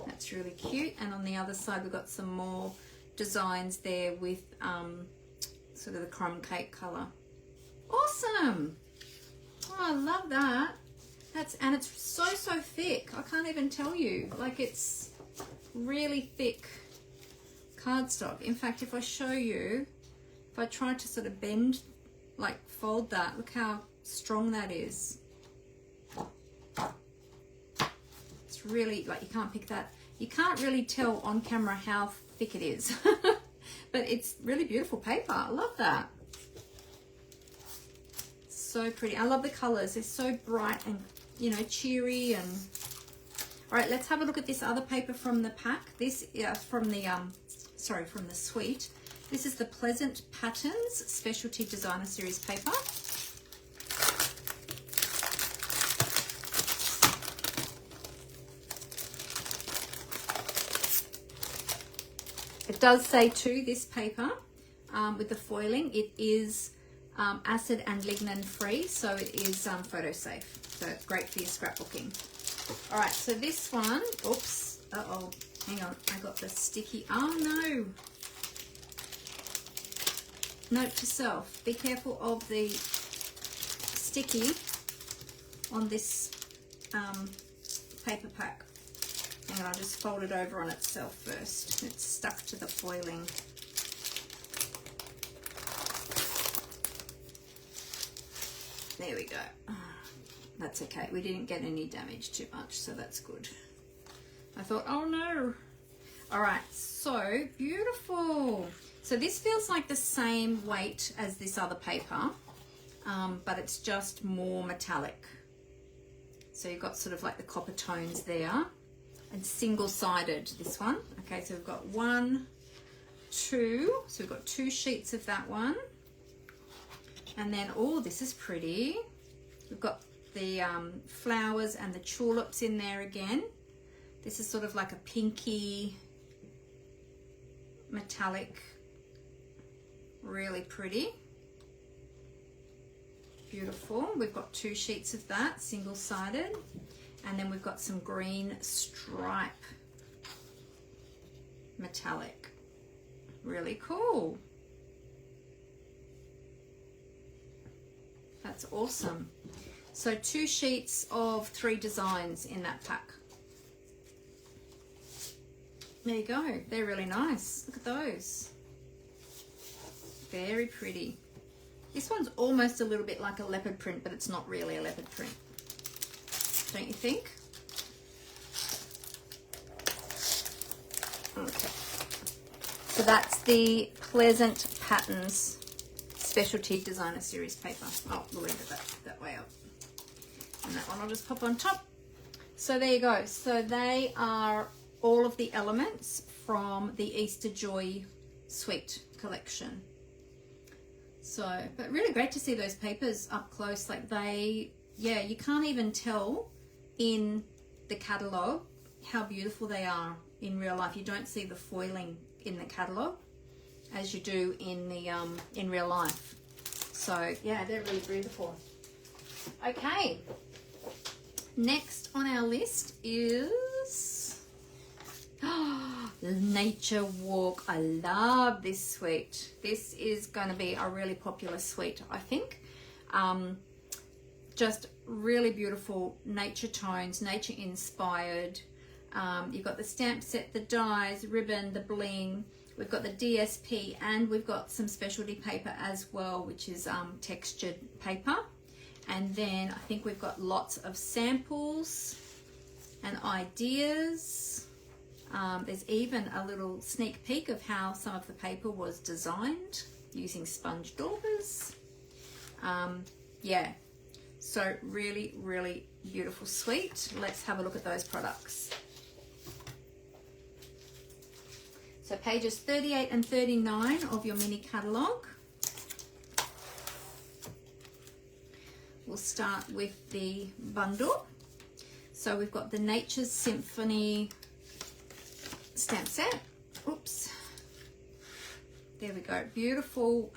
That's really cute. And on the other side, we've got some more designs there with sort of the crumb cake colour. Awesome. Oh, I love that. And it's so thick. I can't even tell you. Like, it's really thick cardstock. In fact, if I show you, if I try to sort of bend, like fold that, look how strong that is. It's really, like, you can't pick that. You can't really tell on camera how thick it is. But it's really beautiful paper. I love that. So pretty. I love the colors. They're so bright and, you know, cheery. And all right, let's have a look at this other paper from the pack. This from the from the suite. This is the Pleasant Patterns Specialty Designer Series paper. It does say too, this paper with the foiling, it is acid and lignin free, so it is photo safe. So it's great for your scrapbooking. All right, so this one, oops, uh-oh, hang on, I got the sticky, oh no. Note to self, be careful of the sticky on this paper pack. Hang on, I'll just fold it over on itself first. It's stuck to the foiling. There we go. That's okay. We didn't get any damage too much, so that's good. I thought, oh no. All right, so beautiful. So this feels like the same weight as this other paper, but it's just more metallic. So you've got sort of like the copper tones there. And single-sided, this one. Okay, so we've got 1, 2. So we've got 2 sheets of that one. And then, oh, this is pretty. We've got the flowers and the tulips in there again. This is sort of like a pinky metallic. Really pretty. Beautiful. We've got 2 sheets of that, single-sided. And then we've got some green stripe metallic. Really cool. That's awesome. So 2 sheets of 3 designs in that pack. There you go. They're really nice. Look at those. Very pretty. This one's almost a little bit like a leopard print, but it's not really a leopard print. Don't you think? Okay. So that's the Pleasant Patterns Specialty Designer Series paper. Oh, we'll leave it that way up. And that one I'll just pop on top. So there you go. So they are all of the elements from the Easter Joy Suite collection. So, but really great to see those papers up close. Like they yeah, you can't even tell in the catalogue how beautiful they are in real life. You don't see the foiling in the catalogue as you do in the in real life. So yeah, they're really beautiful. Okay, next on our list is Nature Walk. I love this suite. This is going to be a really popular suite, I think. Just really beautiful nature tones, nature inspired. You've got the stamp set, the dies, ribbon, the bling. We've got the DSP, and we've got some specialty paper as well, which is textured paper. And then I think we've got lots of samples and ideas. There's even a little sneak peek of how some of the paper was designed using sponge daubers. Yeah, so really, really beautiful suite. Let's have a look at those products. So pages 38 and 39 of your mini catalogue. We'll start with the bundle. So we've got the Nature's Symphony stamp set. Oops. There we go. Beautiful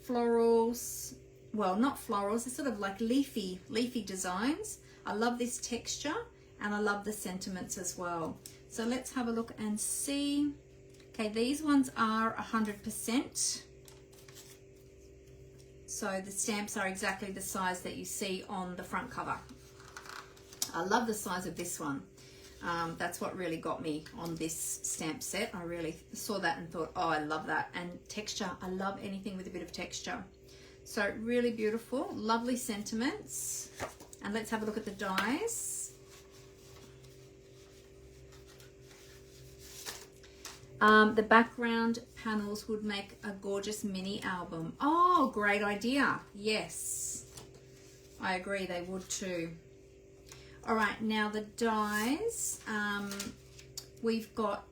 florals. Well, not florals. They're sort of like leafy designs. I love this texture, and I love the sentiments as well. So let's have a look and see. Okay, these ones are 100%. So the stamps are exactly the size that you see on the front cover. I love the size of this one. That's what really got me on this stamp set. I really saw that and thought, oh, I love that. And texture, I love anything with a bit of texture. So really beautiful, lovely sentiments. And let's have a look at the dies. The background panels would make a gorgeous mini album. Oh, great idea. Yes, I agree, they would too. All right, now the dies. We've got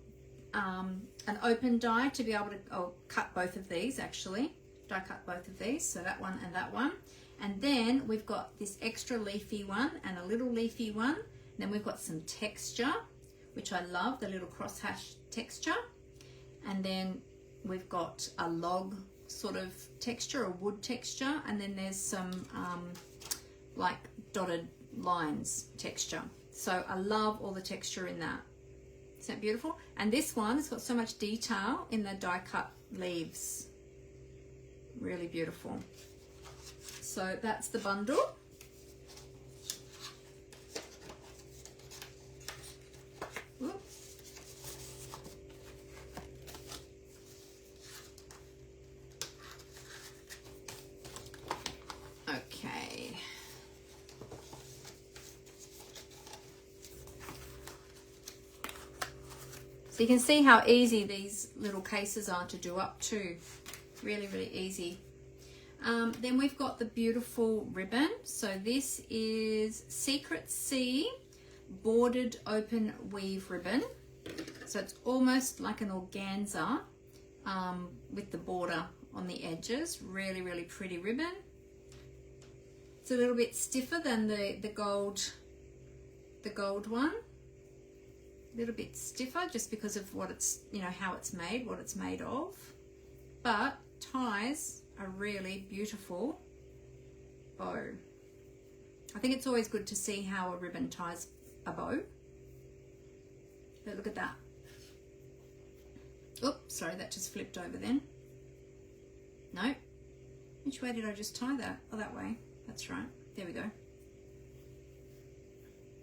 an open die to be able to cut both of these, actually. Die cut both of these, so that one and that one. And then we've got this extra leafy one and a little leafy one. Then we've got some texture, which I love, the little crosshatch texture. And then we've got a log sort of texture, a wood texture. And then there's some like dotted lines texture. So I love all the texture in that. Isn't that beautiful? And this one has got so much detail in the die cut leaves. Really beautiful. So that's the bundle. Okay. So you can see how easy these little cases are to do up too. Really, really easy. Then we've got the beautiful ribbon. So this is Secret Sea bordered open weave ribbon. So it's almost like an organza with the border on the edges. Really, really pretty ribbon. It's a little bit stiffer than the gold one. A little bit stiffer just because of what it's, you know, how it's made, what it's made of. But ties a really beautiful bow. I think it's always good to see how a ribbon ties a bow. But look at that. Oops, sorry, that just flipped over then. No. Which way did I just tie that? Oh, that way. That's right. There we go.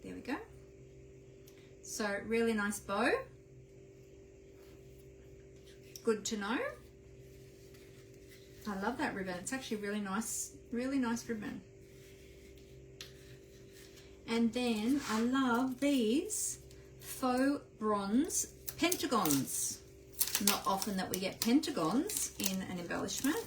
There we go. So really nice bow. Good to know. I love that ribbon. It's actually really nice ribbon. And then I love these faux bronze pentagons. Not often that we get pentagons in an embellishment.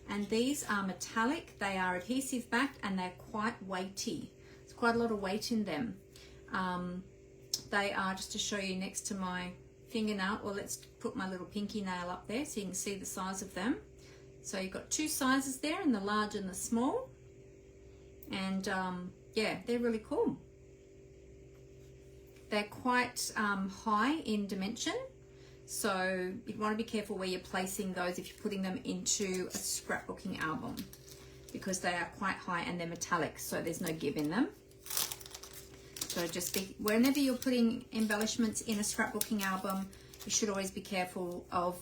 And these are metallic, they are adhesive backed, and they're quite weighty. There's quite a lot of weight in them. They are, just to show you next to my fingernail, or let's put my little pinky nail up there so you can see the size of them. So you've got two sizes there, in the large and the small. And yeah, they're really cool. They're quite high in dimension, so you'd want to be careful where you're placing those if you're putting them into a scrapbooking album, because they are quite high and they're metallic, so there's no give in them. So just be, whenever you're putting embellishments in a scrapbooking album, you should always be careful of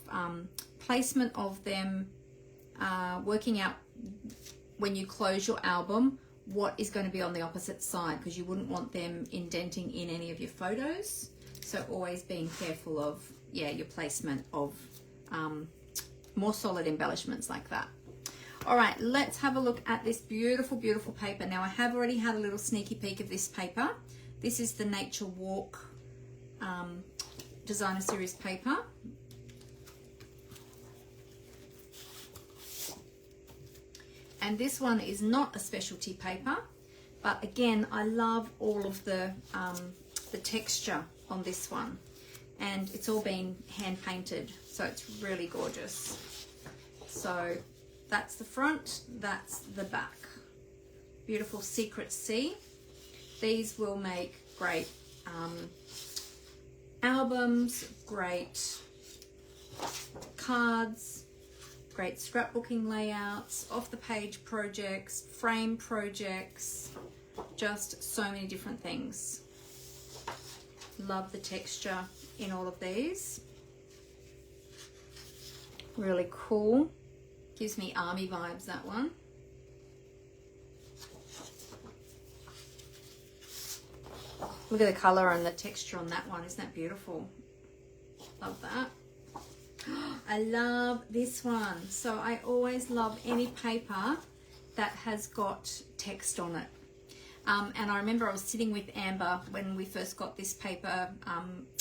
placement of them, working out when you close your album what is going to be on the opposite side, because you wouldn't want them indenting in any of your photos. So always being careful of, yeah, your placement of more solid embellishments like that. All right, let's have a look at this beautiful, beautiful paper. Now I have already had a little sneaky peek of this paper. This is the Nature Walk Designer Series paper. And this one is not a specialty paper, but again, I love all of the texture on this one. And it's all been hand painted, so it's really gorgeous. So that's the front, that's the back. Beautiful Secret Sea. These will make great albums, great cards, great scrapbooking layouts, off the page projects, frame projects, just so many different things. Love the texture in all of these. Really cool. Gives me army vibes, that one. Look at the color and the texture on that one. Isn't that beautiful? Love that. I love this one. So I always love any paper that has got text on it. And I remember I was sitting with Amber when we first got this paper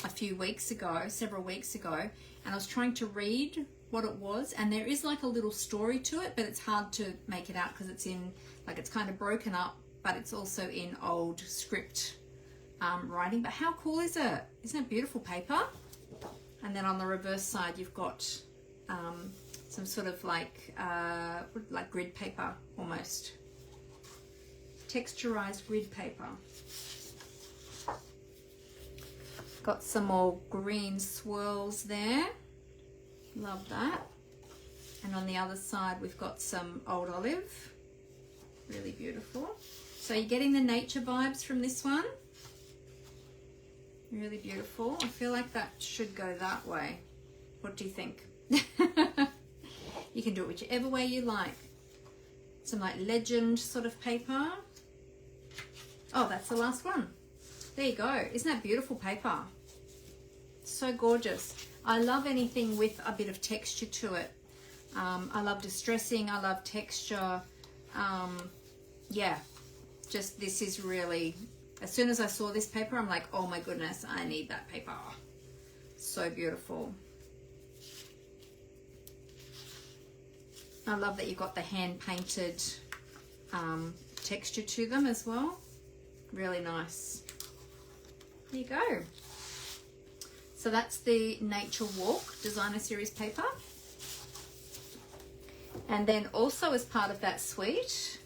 a few weeks ago, several weeks ago, and I was trying to read what it was, and there is like a little story to it, but it's hard to make it out because it's in, like, it's kind of broken up, but it's also in old script writing. But how cool is it? Isn't it beautiful paper? And then on the reverse side, you've got some sort of like grid paper almost. Texturized grid paper. Got some more green swirls there. Love that. And on the other side, we've got some old olive. Really beautiful. So you're getting the nature vibes from this one. Really beautiful. I feel like that should go that way. What do you think? You can do it whichever way you like. Some like legend sort of paper. Oh, that's the last one. There you go. Isn't that beautiful paper? So gorgeous. I love anything with a bit of texture to it. I love distressing. I love texture. Yeah, just this is really, as soon as I saw this paper, I'm like, oh my goodness, I need that paper. So beautiful. I love that you've got the hand painted texture to them as well. Really nice. There you go. So that's the Nature Walk Designer Series paper. And then also as part of that suite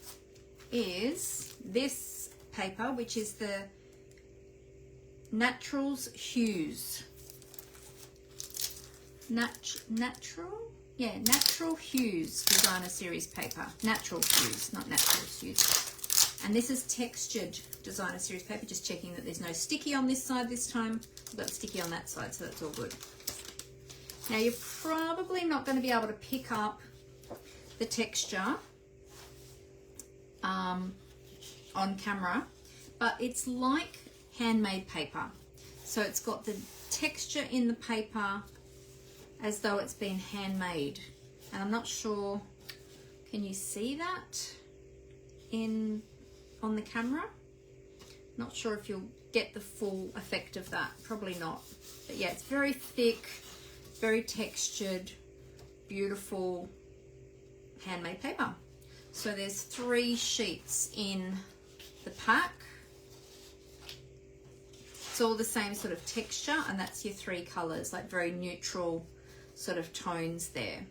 is this paper, which is the Naturals Hues. Natural Hues Designer Series paper. Natural Hues, not Natural Hues. And this is textured Designer Series paper. Just checking that there's no sticky on this side this time. I've got sticky on that side, so that's all good. Now you're probably not going to be able to pick up the texture on camera, but it's like handmade paper. So it's got the texture in the paper as though it's been handmade. And I'm not sure, can you see that on the camera? Not sure if you'll get the full effect of that, probably not. But yeah, it's very thick, very textured, beautiful handmade paper. So there's 3 sheets in the pack. It's all the same sort of texture, and that's your 3 colors, like very neutral sort of tones there.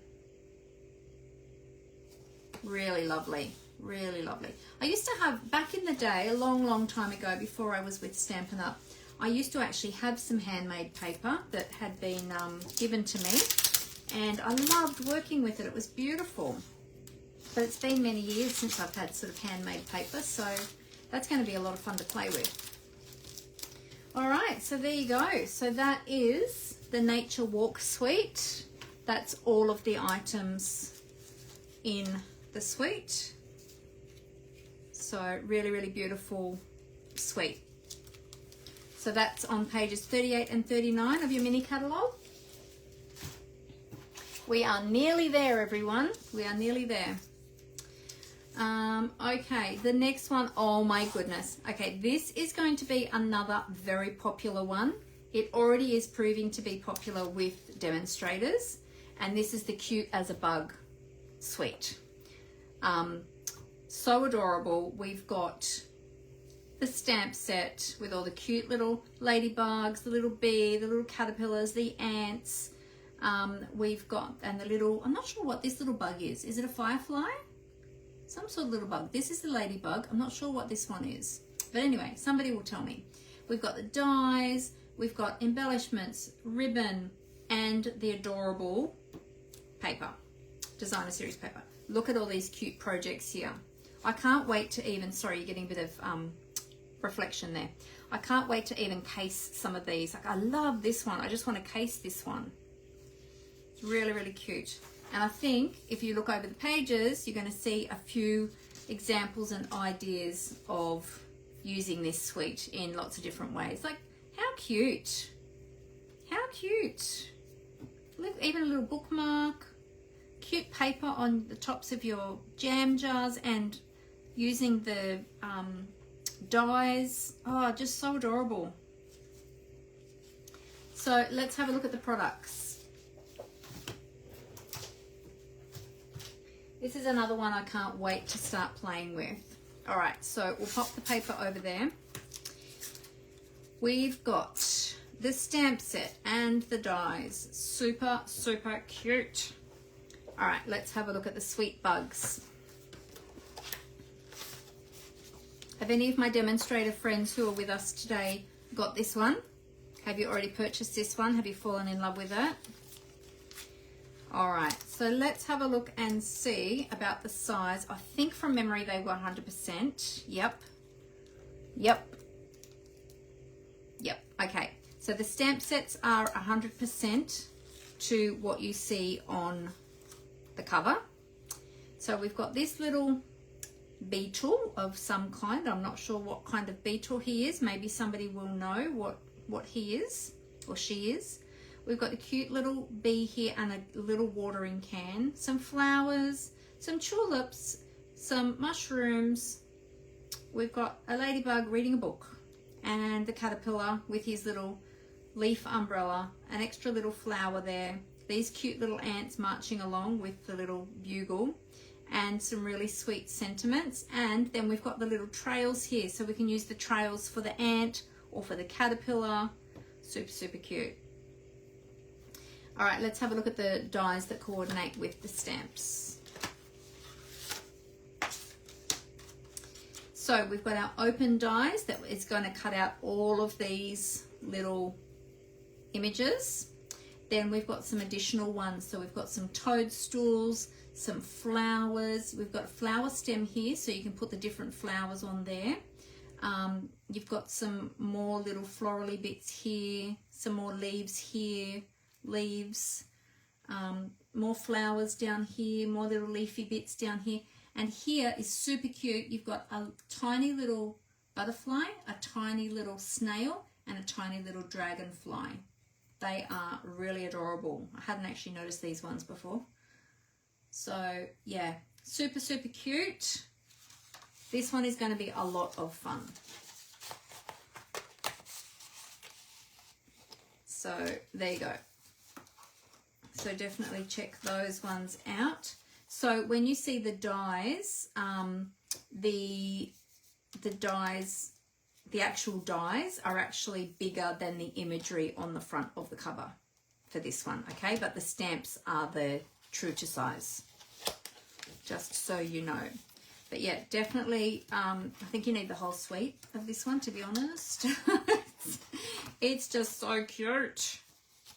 Really lovely, Really lovely. I used to have, back in the day, a long time ago, before I was with Stampin' Up, I used to actually have some handmade paper that had been given to me, and I loved working with it. It was beautiful. But it's been many years since I've had sort of handmade paper, so that's going to be a lot of fun to play with. All right, so there you go. So that is the Nature Walk suite. That's all of the items in the suite. So really beautiful suite. So that's on pages 38 and 39 of your mini catalogue. We are nearly there, everyone. We are nearly there. Okay, the next one, oh my goodness. Okay, this is going to be another very popular one. It already is proving to be popular with demonstrators, and this is the Cute as a Bug suite. So adorable. We've got the stamp set with all the cute little ladybugs, the little bee, the little caterpillars, the ants. We've got, and the little, I'm not sure what this little bug is. Is it a firefly? Some sort of little bug. This is the ladybug. I'm not sure what this one is. But anyway, somebody will tell me. We've got the dies, we've got embellishments, ribbon, and the adorable paper, designer series paper. Look at all these cute projects here. I can't wait to even, sorry, you're getting a bit of reflection there. I can't wait to even case some of these. Like, I love this one. I just want to case this one. It's really cute. And I think if you look over the pages, you're going to see a few examples and ideas of using this suite in lots of different ways. Like, how cute. How cute. Look, even a little bookmark. Cute paper on the tops of your jam jars, and using the dies. Oh, just so adorable. So let's have a look at the products. This is another one I can't wait to start playing with. All right, so we'll pop the paper over there. We've got the stamp set and the dies. Super cute. All right, let's have a look at the sweet bugs. Have any of my demonstrator friends who are with us today got this one? Have you already purchased this one? Have you fallen in love with it? All right, so let's have a look and see about the size. I think from memory they were 100%. Yep. Okay, so the stamp sets are 100% to what you see on the cover. So we've got this little beetle of some kind. I'm not sure what kind of beetle he is. Maybe somebody will know what he is or she is. We've got the cute little bee here and a little watering can, some flowers, some tulips, some mushrooms. We've got a ladybug reading a book, and the caterpillar with his little leaf umbrella, an extra little flower there, these cute little ants marching along with the little bugle, and some really sweet sentiments. And then we've got the little trails here, so we can use the trails for the ant or for the caterpillar. Super cute. All right, let's have a look at the dies that coordinate with the stamps. So we've got our open dies that is going to cut out all of these little images. Then we've got some additional ones. So we've got some toadstools, some flowers. We've got a flower stem here, so you can put the different flowers on there. You've got some more little florally bits here, some more leaves here, leaves, more flowers down here, more little leafy bits down here. And here is super cute. You've got a tiny little butterfly, a tiny little snail, and a tiny little dragonfly. They are really adorable. I hadn't actually noticed these ones before. So yeah, super cute. This one is going to be a lot of fun. So there you go. So definitely check those ones out. So when you see the dies, the dies, the actual dies are actually bigger than the imagery on the front of the cover for this one, okay? But the stamps are the true to size, just so you know. But yeah, definitely, I think you need the whole suite of this one, to be honest. It's just so cute.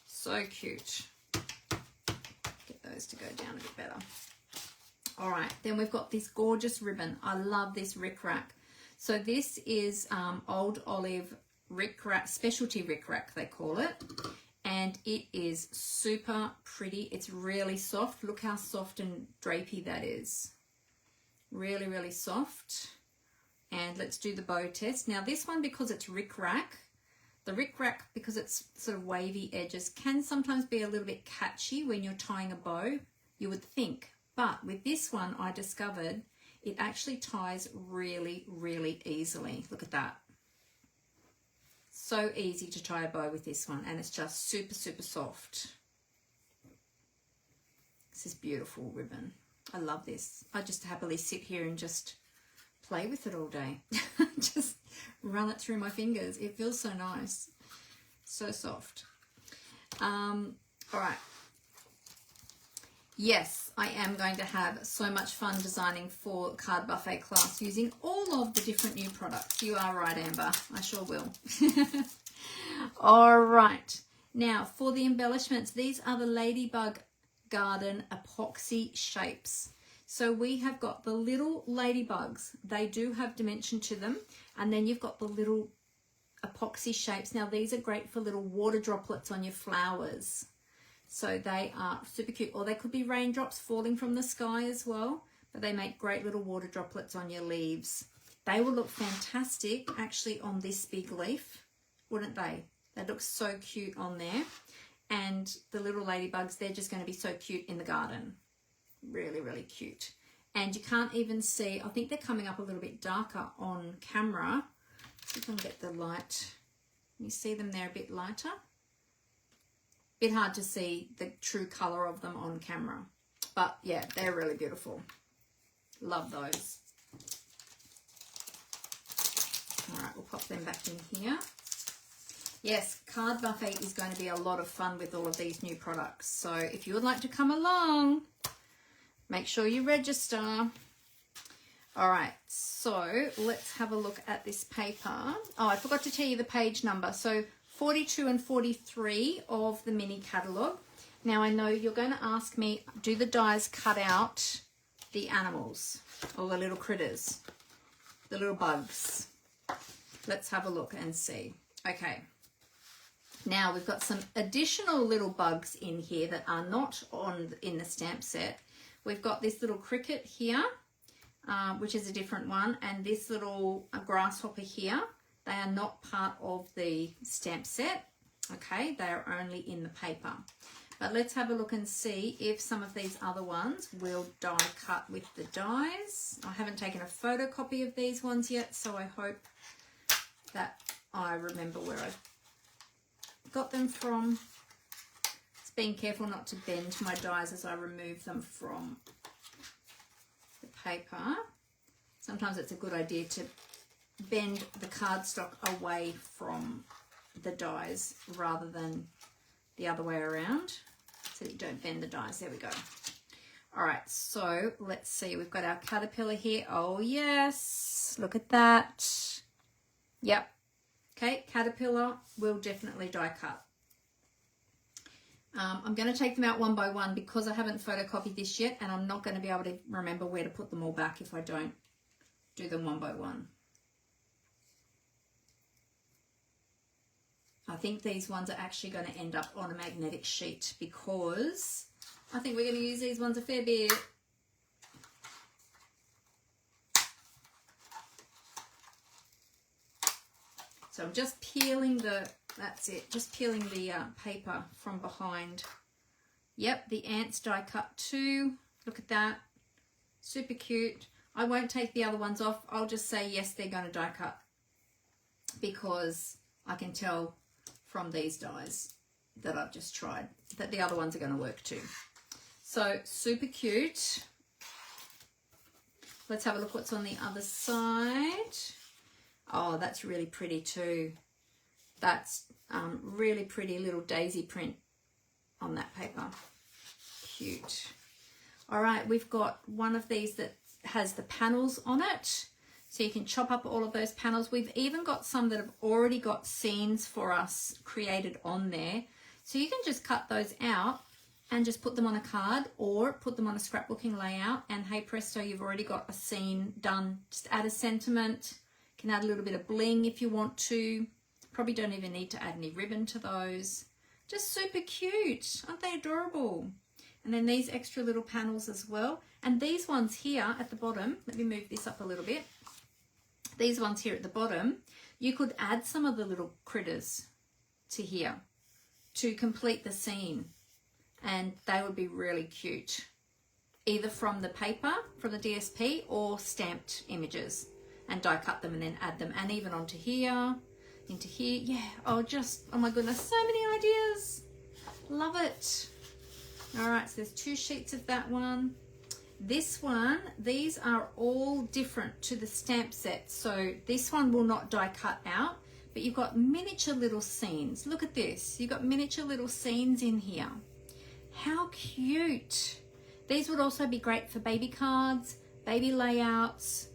So cute. Get those to go down a bit better. All right, then we've got this gorgeous ribbon. I love this rickrack. So this is Old Olive rickrack, specialty rickrack they call it. And it is super pretty. It's really soft. Look how soft and drapey that is. Really, really soft. And let's do the bow test. Now this one, because it's rickrack, the rickrack, because it's sort of wavy edges, can sometimes be a little bit catchy when you're tying a bow, you would think. But with this one, I discovered it actually ties really, really easily. Look at that. So easy to tie a bow with this one, and it's just super, super soft. This is beautiful ribbon. I love this. I just happily sit here and just play with it all day. Just run it through my fingers. It feels so nice. So soft. All right. Yes, I am going to have so much fun designing for Card Buffet class using all of the different new products. You are right, Amber. I sure will. All right. Now, for the embellishments, these are the Ladybug Garden epoxy shapes. So we have got the little ladybugs. They do have dimension to them. And then you've got the little epoxy shapes. Now, these are great for little water droplets on your flowers. So they are super cute, or they could be raindrops falling from the sky as well, but they make great little water droplets on your leaves. They will look fantastic actually on this big leaf, wouldn't they? They look so cute on there. And the little ladybugs, they're just going to be so cute in the garden. Really, really cute. And you can't even see, I think they're coming up a little bit darker on camera. See if I can get the light. You see them there a bit lighter? Bit hard to see the true color of them on camera, but yeah, they're really beautiful. Love those. All right, we'll pop them back in here. Yes, Card Buffet is going to be a lot of fun with all of these new products. So if you would like to come along, make sure you register. All right, so let's have a look at this paper. Oh, I forgot to tell you the page number. So 42 and 43 of the mini catalogue. Now I know you're going to ask me, do the dies cut out the animals or the little critters, the little bugs? Let's have a look and see. Okay. Now we've got some additional little bugs in here that are not in the stamp set. We've got this little cricket here, which is a different one, and this little grasshopper here. They are not part of the stamp set, okay? They are only in the paper. But let's have a look and see if some of these other ones will die cut with the dies. I haven't taken a photocopy of these ones yet, so I hope that I remember where I got them from. Just being careful not to bend my dies as I remove them from the paper. Sometimes it's a good idea to bend the cardstock away from the dies rather than the other way around, so that you don't bend the dies. There we go. All right, so let's see. We've got our caterpillar here. Oh yes, look at that. Yep. Okay, caterpillar will definitely die cut. I'm going to take them out one by one because I haven't photocopied this yet, and I'm not going to be able to remember where to put them all back if I don't do them one by one. I think these ones are actually going to end up on a magnetic sheet because I think we're going to use these ones a fair bit. So I'm just peeling that's it, just peeling the paper from behind. Yep, the ants die cut too. Look at that, super cute. I won't take the other ones off. I'll just say yes, they're going to die cut because I can tell from these dies that I've just tried that the other ones are going to work too. So super cute. Let's have a look what's on the other side. Oh, that's really pretty too. That's really pretty little daisy print on that paper. Cute. All right, we've got one of these that has the panels on it. So you can chop up all of those panels. We've even got some that have already got scenes for us created on there. So you can just cut those out and just put them on a card or put them on a scrapbooking layout, and hey presto, you've already got a scene done. Just add a sentiment. You can add a little bit of bling if you want to. Probably don't even need to add any ribbon to those. Just super cute. Aren't they adorable? And then these extra little panels as well. And these ones here at the bottom, let me move this up a little bit. These ones here at the bottom, you could add some of the little critters to here to complete the scene. And they would be really cute, either from the paper, from the DSP, or stamped images, and die cut them and then add them, and even onto here, into here. Yeah, oh my goodness, so many ideas. Love it. All right, so there's 2 sheets of that one. This one, these are all different to the stamp set. So this one will not die cut out, but you've got miniature little scenes. Look at this, you've got miniature little scenes in here. How cute. These would also be great for baby cards, baby layouts,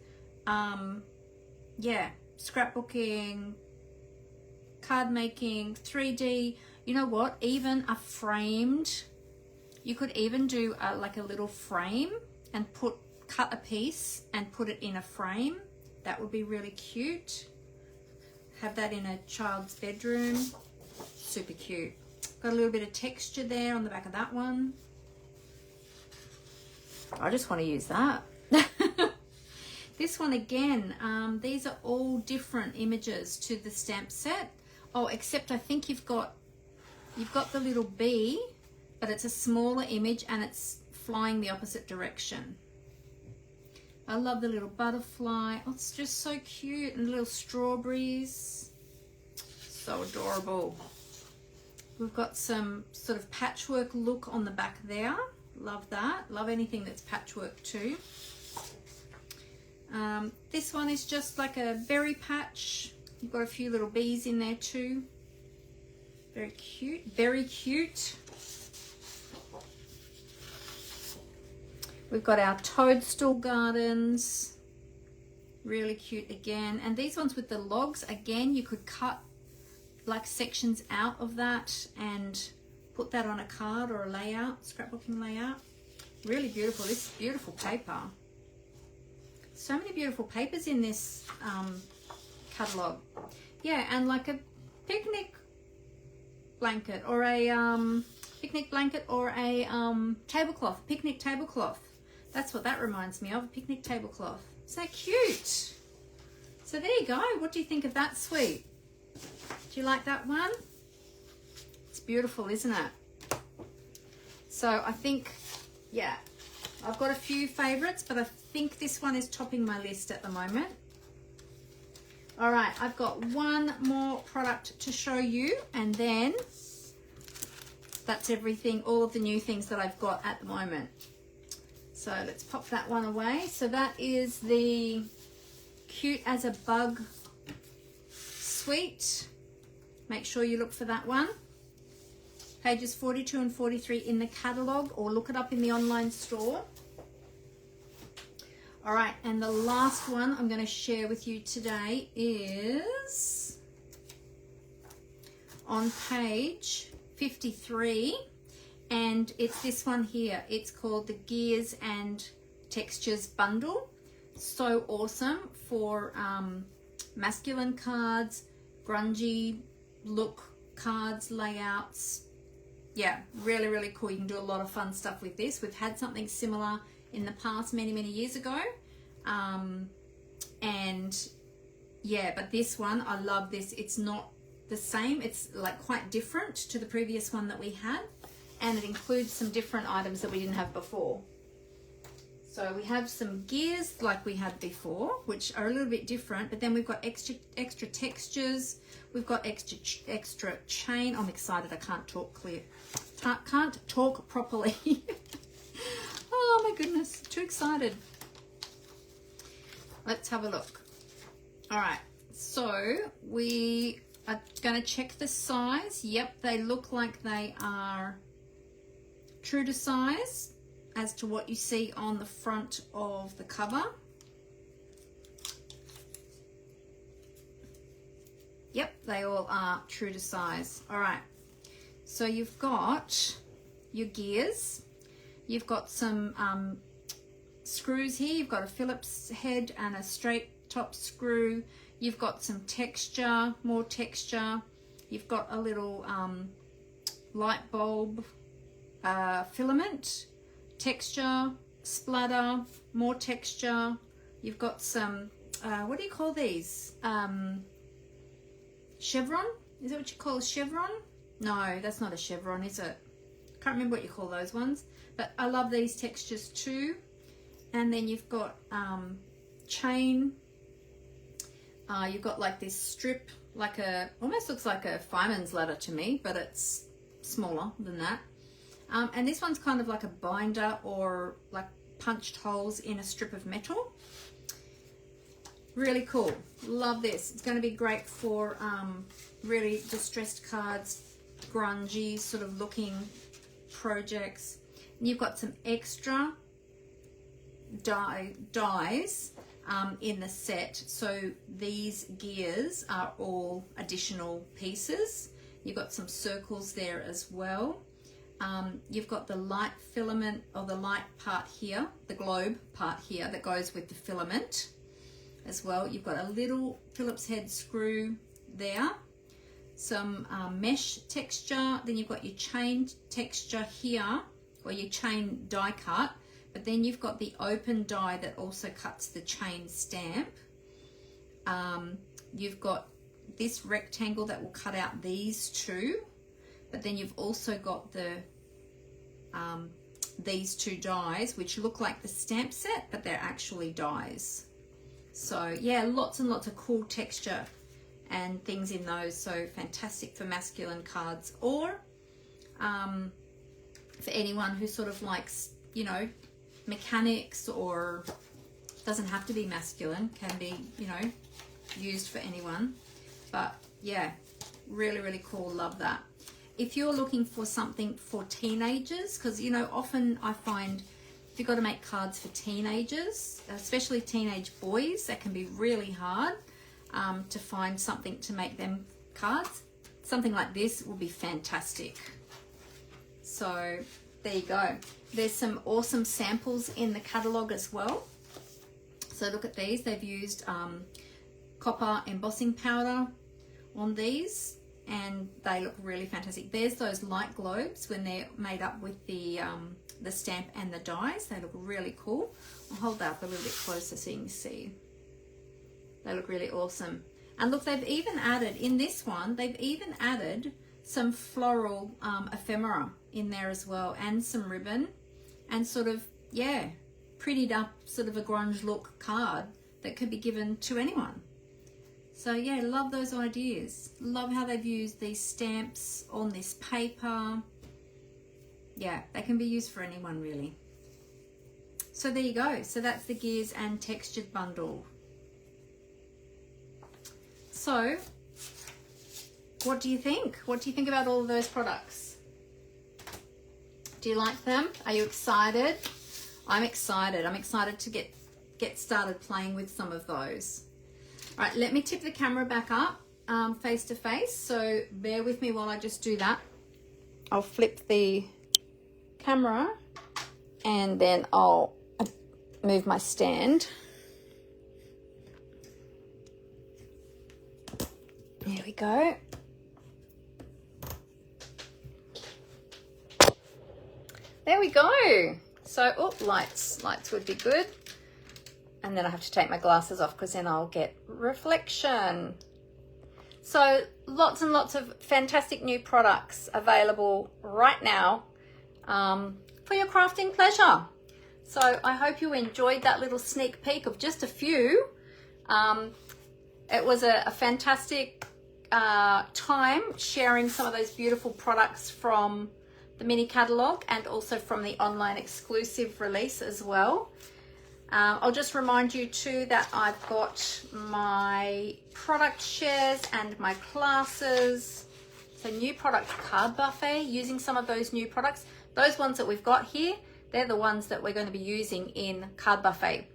yeah, scrapbooking, card making, 3D. You know what, even a framed, you could even do like a little frame and cut a piece and put it in a frame. That would be really cute. Have that in a child's bedroom. Super cute. Got a little bit of texture there on the back of that one. I just want to use that. This one again, these are all different images to the stamp set. Oh, except I think you've got the little bee, but it's a smaller image and it's flying the opposite direction. I love the little butterfly. Oh, it's just so cute. And the little strawberries. So adorable. We've got some sort of patchwork look on the back there. Love that. Love anything that's patchwork too. This one is just like a berry patch. You've got a few little bees in there too. Very cute. Very cute. We've got our toadstool gardens. Really cute again. And these ones with the logs, again, you could cut like sections out of that and put that on a card or a layout, scrapbooking layout. Really beautiful. This is beautiful paper. So many beautiful papers in this catalogue. Yeah, and like a picnic blanket or a tablecloth, picnic tablecloth. That's what that reminds me of, a picnic tablecloth. So cute. So there you go. What do you think of that suite? Do you like that one? It's beautiful, isn't it? So I think, yeah, I've got a few favorites, but I think this one is topping my list at the moment. All right, I've got one more product to show you, and then that's everything, all of the new things that I've got at the moment. So let's pop that one away. So that is the Cute as a Bug suite. Make sure you look for that one. Pages 42 and 43 in the catalogue, or look it up in the online store. All right, and the last one I'm going to share with you today is on page 53, and it's this one here. It's called the Gears and Textures Bundle. So awesome for masculine cards, grungy look cards, layouts. Yeah, really, really cool. You can do a lot of fun stuff with this. We've had something similar in the past many years ago, and yeah, but this one, I love this. It's not the same, it's like quite different to the previous one that we had, and it includes some different items that we didn't have before. So we have some gears like we had before, which are a little bit different, but then we've got extra textures. We've got extra chain. I'm excited. I can't talk clear. Can't talk properly. Oh my goodness, too excited. Let's have a look. All right, so we are going to check the size. Yep, they look like they are true to size. as to what you see on the front of the cover. Yep, they all are true to size. All right, so you've got your gears. You've got some screws here. You've got a Phillips head and a straight top screw. You've got some texture, more texture. You've got a little light bulb filament, texture, splatter, more texture. You've got some, what do you call these? Chevron? Is that what you call a chevron? No, that's not a chevron, is it? Can't remember what you call those ones. But I love these textures too. And then you've got chain. You've got like this strip, like almost looks like a fireman's ladder to me, but it's smaller than that. And this one's kind of like a binder or like punched holes in a strip of metal. Really cool. Love this. It's going to be great for really distressed cards, grungy sort of looking projects. And you've got some extra dies in the set. So these gears are all additional pieces. You've got some circles there as well. You've got the light filament, or the light part here, the globe part here that goes with the filament as well. You've got a little Phillips head screw there, some mesh texture, then you've got your chain texture here, or your chain die cut, but then you've got the open die that also cuts the chain stamp. You've got this rectangle that will cut out these two, but then you've also got the these two dies which look like the stamp set, but they're actually dies. So yeah, lots and lots of cool texture and things in those. So fantastic for masculine cards, or for anyone who sort of likes, you know, mechanics, or doesn't have to be masculine, can be, you know, used for anyone. But yeah, really, really cool. Love that. If you're looking for something for teenagers, because, you know, often I find if you've got to make cards for teenagers, especially teenage boys, that can be really hard to find something to make them cards. Something like this will be fantastic. So there you go. There's some awesome samples in the catalogue as well. So look at these. They've used copper embossing powder on these, and they look really fantastic. There's those light globes when they're made up with the stamp and the dies. They look really cool. I'll hold that up a little bit closer so you can see. They look really awesome. And look, they've even added, in this one, they've even added some floral ephemera in there as well, and some ribbon, and sort of, yeah, prettied up sort of a grunge look card that could be given to anyone. So yeah, love those ideas. Love how they've used these stamps on this paper. Yeah, they can be used for anyone really. So there you go. So that's the gears and textured bundle. So what do you think? What do you think about all of those products? Do you like them? Are you excited? I'm excited. I'm excited to get started playing with some of those. All right, let me tip the camera back up face to face. So bear with me while I just do that. I'll flip the camera and then I'll move my stand. There we go. There we go. So, oh, lights would be good. And then I have to take my glasses off because then I'll get reflection. So lots and lots of fantastic new products available right now for your crafting pleasure. So I hope you enjoyed that little sneak peek of just a few. It was a fantastic time sharing some of those beautiful products from the mini catalogue and also from the online exclusive release as well. I'll just remind you too that I've got my product shares and my classes. So new product card buffet, using some of those new products. Those ones that we've got here, they're the ones that we're going to be using in Card Buffet,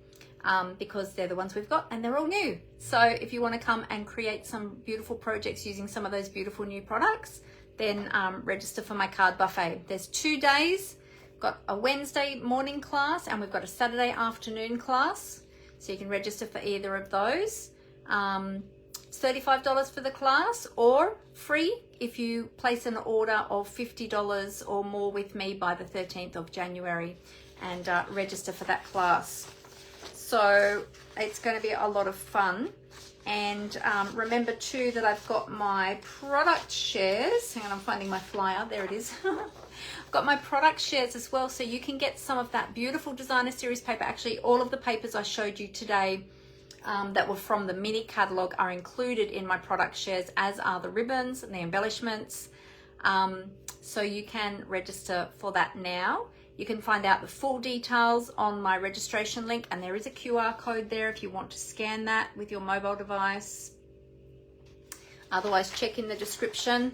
because they're the ones we've got and they're all new. So if you want to come and create some beautiful projects using some of those beautiful new products, then register for my Card Buffet. There's 2 days. Got a Wednesday morning class and we've got a Saturday afternoon class, so you can register for either of those. It's $35 for the class, or free if you place an order of $50 or more with me by the 13th of January and register for that class. So it's going to be a lot of fun. And remember too that I've got my product shares. Hang on, I'm finding my flyer. There it is. I've got my product shares as well, so you can get some of that beautiful designer series paper. Actually, all of the papers I showed you today that were from the mini catalog are included in my product shares, as are the ribbons and the embellishments. So you can register for that now. You can find out the full details on my registration link, and there is a QR code there if you want to scan that with your mobile device. Otherwise, check in the description,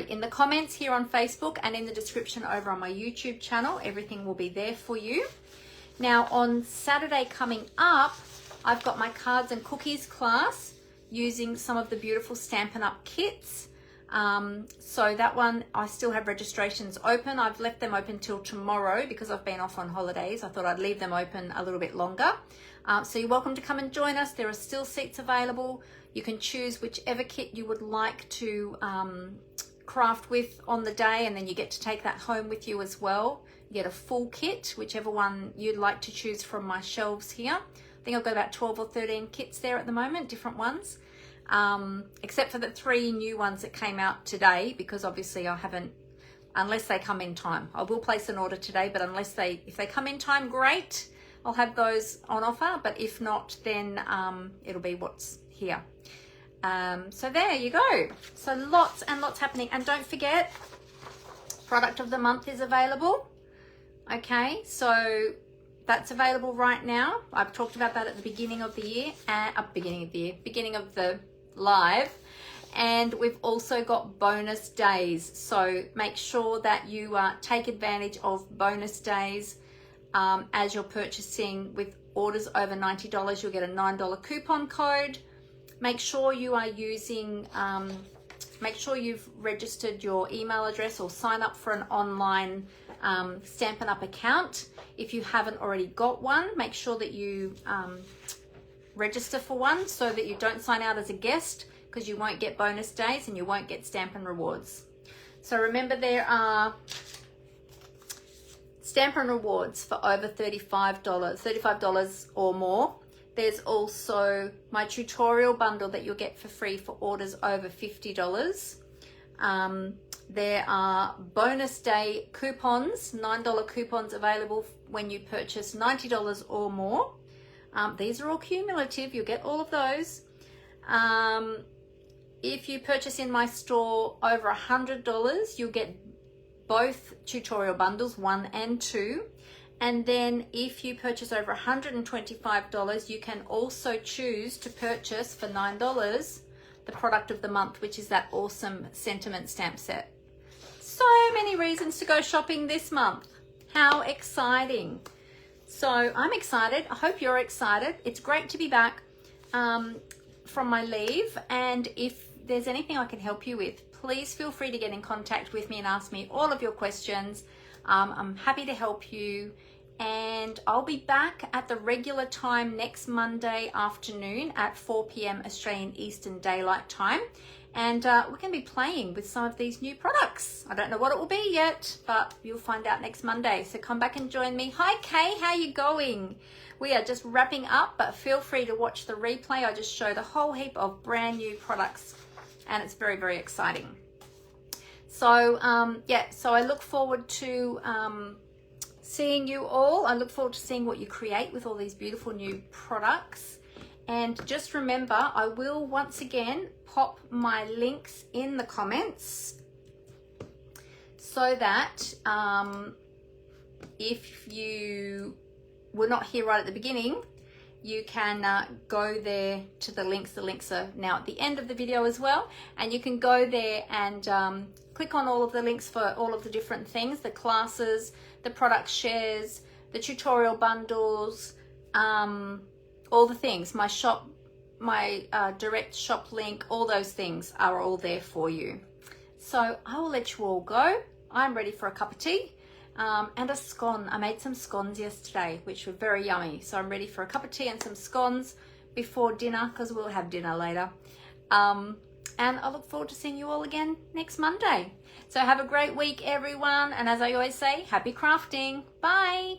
in the comments here on Facebook and in the description over on my YouTube channel. Everything will be there for you. Now on Saturday coming up, I've got my cards and cookies class using some of the beautiful Stampin' Up kits. So that one, I still have registrations open. I've left them open till tomorrow because I've been off on holidays. I thought I'd leave them open a little bit longer. So you're welcome to come and join us. There are still seats available. You can choose whichever kit you would like to craft with on the day, and then you get to take that home with you as well. You get a full kit, whichever one you'd like to choose from my shelves here. I think I've got about 12 or 13 kits there at the moment, different ones. Except for the 3 new ones that came out today, because obviously I haven't, unless they come in time. I will place an order today, but if they come in time, great. I'll have those on offer, but if not, then it'll be what's here. So there you go. So lots and lots happening. And don't forget, product of the month is available. Okay, so that's available right now. I've talked about that at the beginning of the year, beginning of the live. And we've also got bonus days. So make sure that you take advantage of bonus days as you're purchasing. With orders over $90, you'll get a $9 coupon code. Make sure you are using, make sure you've registered your email address or sign up for an online Stampin' Up account. If you haven't already got one, make sure that you register for one so that you don't sign out as a guest, because you won't get bonus days and you won't get Stampin' rewards. So remember, there are Stampin' rewards for over $35 or more. There's also my tutorial bundle that you'll get for free for orders over $50. There are bonus day coupons, $9 coupons available when you purchase $90 or more. These are all cumulative, you'll get all of those. If you purchase in my store over $100, you'll get both tutorial bundles, 1 and 2. And then if you purchase over $125, you can also choose to purchase for $9 the product of the month, which is that awesome sentiment stamp set. So many reasons to go shopping this month. How exciting. So I'm excited. I hope you're excited. It's great to be back from my leave. And if there's anything I can help you with, please feel free to get in contact with me and ask me all of your questions. I'm happy to help you. And I'll be back at the regular time next Monday afternoon at 4 p.m. Australian Eastern Daylight Time. And we're going to be playing with some of these new products. I don't know what it will be yet, but you'll find out next Monday. So come back and join me. Hi, Kay. How you going? We are just wrapping up, but feel free to watch the replay. I just showed a whole heap of brand new products, and it's very, very exciting. So, so I look forward to seeing you all. I look forward to seeing what you create with all these beautiful new products. And just remember, I will once again pop my links in the comments so that if you were not here right at the beginning, you can go there to the links. The links are now at the end of the video as well, and you can go there and click on all of the links for all of the different things, the classes, the product shares, the tutorial bundles, all the things, my shop, my direct shop link, all those things are all there for you. So I will let you all go. I'm ready for a cup of tea and a scone. I made some scones yesterday, which were very yummy. So I'm ready for a cup of tea and some scones before dinner, because we'll have dinner later. And I look forward to seeing you all again next Monday. So have a great week, everyone. And as I always say, happy crafting. Bye.